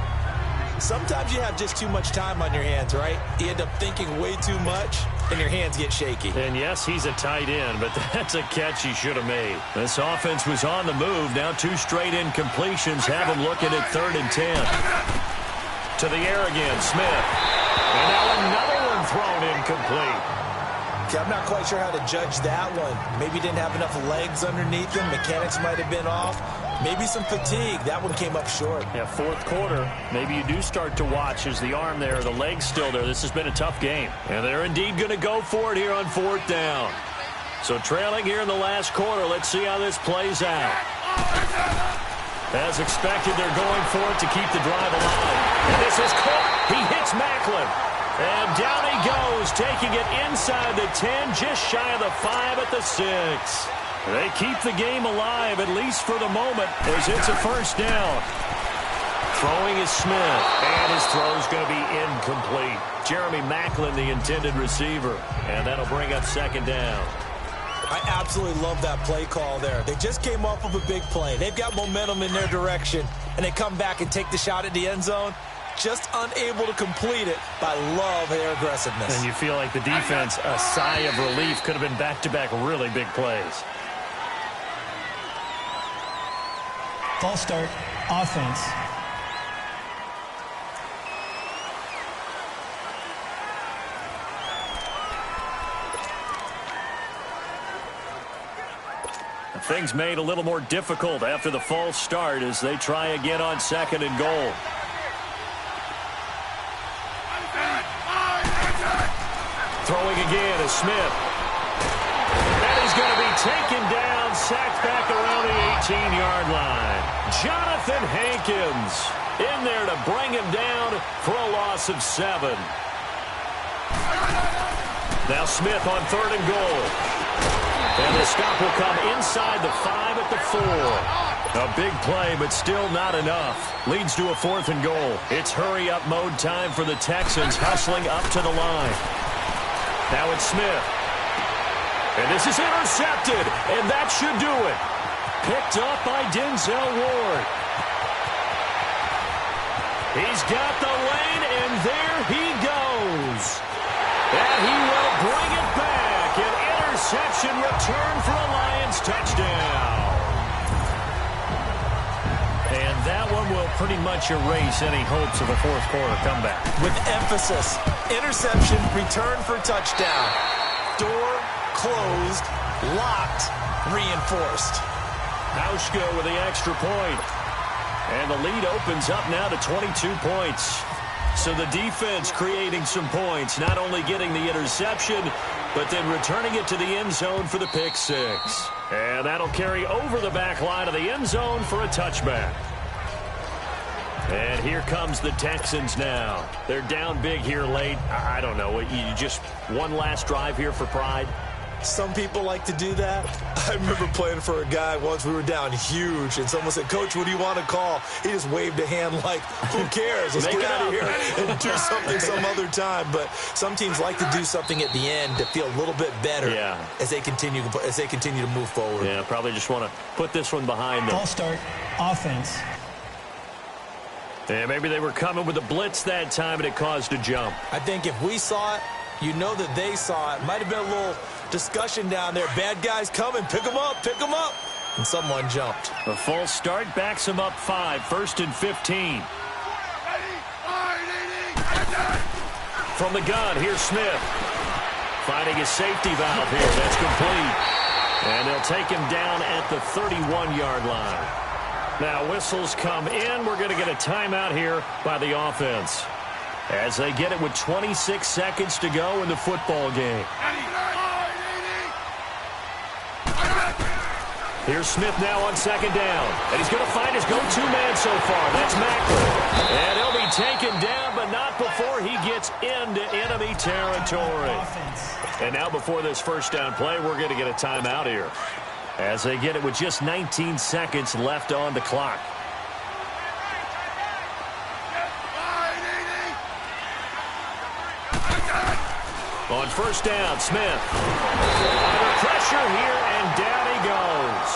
Sometimes you have just too much time on your hands, right? You end up thinking way too much, and your hands get shaky. And yes, he's a tight end, but that's a catch he should have made. This offense was on the move. Now 2 straight incompletions have him looking at 3rd and 10. To the air again, Smith. And now another one thrown incomplete. Okay, I'm not quite sure how to judge that one. Maybe didn't have enough legs underneath him. Mechanics might have been off. Maybe some fatigue. That one came up short. Yeah, 4th quarter. Maybe you do start to watch as the arm there, the leg's still there. This has been a tough game. And they're indeed going to go for it here on 4th down. So trailing here in the last quarter. Let's see how this plays out. As expected, they're going for it to keep the drive alive. And this is caught. He hits Macklin. And down he goes, taking it inside the 10, just shy of the 5 at the 6. They keep the game alive, at least for the moment, as it's a first down. Throwing is Smith, and his throw's going to be incomplete. Jeremy Macklin, the intended receiver, and that'll bring up 2nd down. I absolutely love that play call there. They just came off of a big play. They've got momentum in their direction, and they come back and take the shot at the end zone. Just unable to complete it, but I love their aggressiveness. And you feel like the defense, a sigh of relief, could have been back-to-back really big plays. False start, offense. Things made a little more difficult after the false start as they try again on 2nd and goal. Throwing again is Smith. And he's going to be taken down, sacked back around the 18-yard line. Jonathan Hankins in there to bring him down for a loss of 7. Now Smith on 3rd and goal. And the stop will come inside the 5 at the 4. A big play, but still not enough. Leads to a 4th and goal. It's hurry-up mode time for the Texans, hustling up to the line. Now it's Smith. And this is intercepted, and that should do it. Picked up by Denzel Ward. He's got the lane, and there he goes. And he will bring it back. An interception return for a Lions touchdown. And that one will pretty much erase any hopes of a fourth-quarter comeback. With emphasis, interception, return for touchdown. Door closed, locked, reinforced. Hauschka with the extra point. And the lead opens up now to 22 points. So the defense creating some points, not only getting the interception, but then returning it to the end zone for the pick six. And that'll carry over the back line of the end zone for a touchback. And here comes the Texans now. They're down big here late. I don't know. You just one last drive here for pride? Some people like to do that. I remember playing for a guy once. We were down huge, and someone said, "Coach, what do you want to call?" He just waved a hand like, "Who cares? Let's get out of here and do something some other time." But some teams like to do something at the end to feel a little bit better as they continue to move forward. Yeah, probably just want to put this one behind them. False start, offense. Yeah, maybe they were coming with a blitz that time, and it caused a jump. I think if we saw it, you know that they saw it. Might have been a little discussion down there. Bad guys coming. Pick them up. Pick them up. And someone jumped. A false start backs them up 5. 1st and 15. From the gun, here's Smith. Finding his safety valve here. That's complete. And they'll take him down at the 31-yard line. Now whistles come in. We're going to get a timeout here by the offense, as they get it with 26 seconds to go in the football game. Here's Smith now on 2nd down. And he's going to find his go-to man so far. That's Macklin. And he'll be taken down, but not before he gets into enemy territory. And now before this first down play, we're going to get a timeout here, as they get it with just 19 seconds left on the clock. On 1st down, Smith. Under pressure here, and down he goes.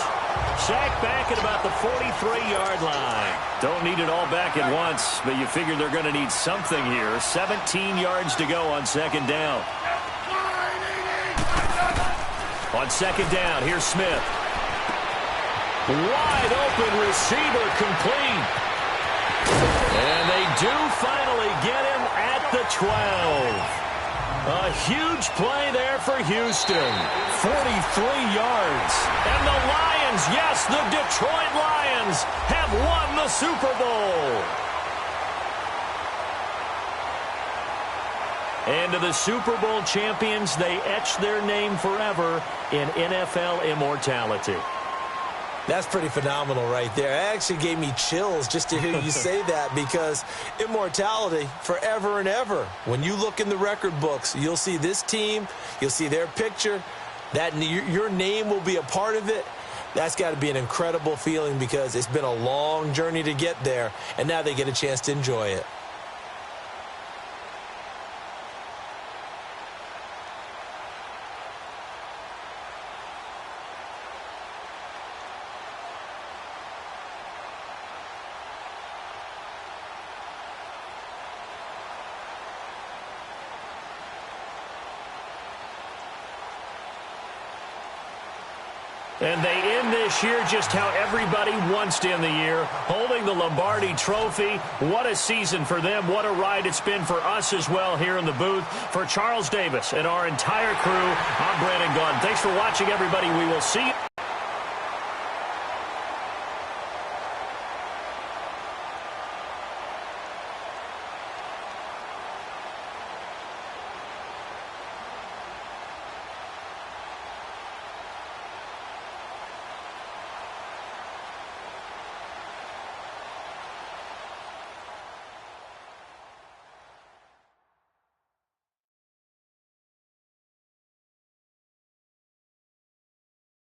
Sacked back at about the 43-yard line. Don't need it all back at once, but you figure they're going to need something here. 17 yards to go on 2nd down. On 2nd down, here's Smith. Wide open receiver, complete. And they do finally get him at the 12. A huge play there for Houston. 43 yards. And the Lions, yes, the Detroit Lions have won the Super Bowl. And to the Super Bowl champions, they etch their name forever in NFL immortality. That's pretty phenomenal right there. It actually gave me chills just to hear you say that, because immortality forever and ever. When you look in the record books, you'll see this team, you'll see their picture, that your name will be a part of it. That's got to be an incredible feeling, because it's been a long journey to get there, and now they get a chance to enjoy it. And they end this year just how everybody wants to end the year, holding the Lombardi Trophy. What a season for them. What a ride it's been for us as well here in the booth. For Charles Davis and our entire crew, I'm Brandon Gaudin. Thanks for watching, everybody. We will see you.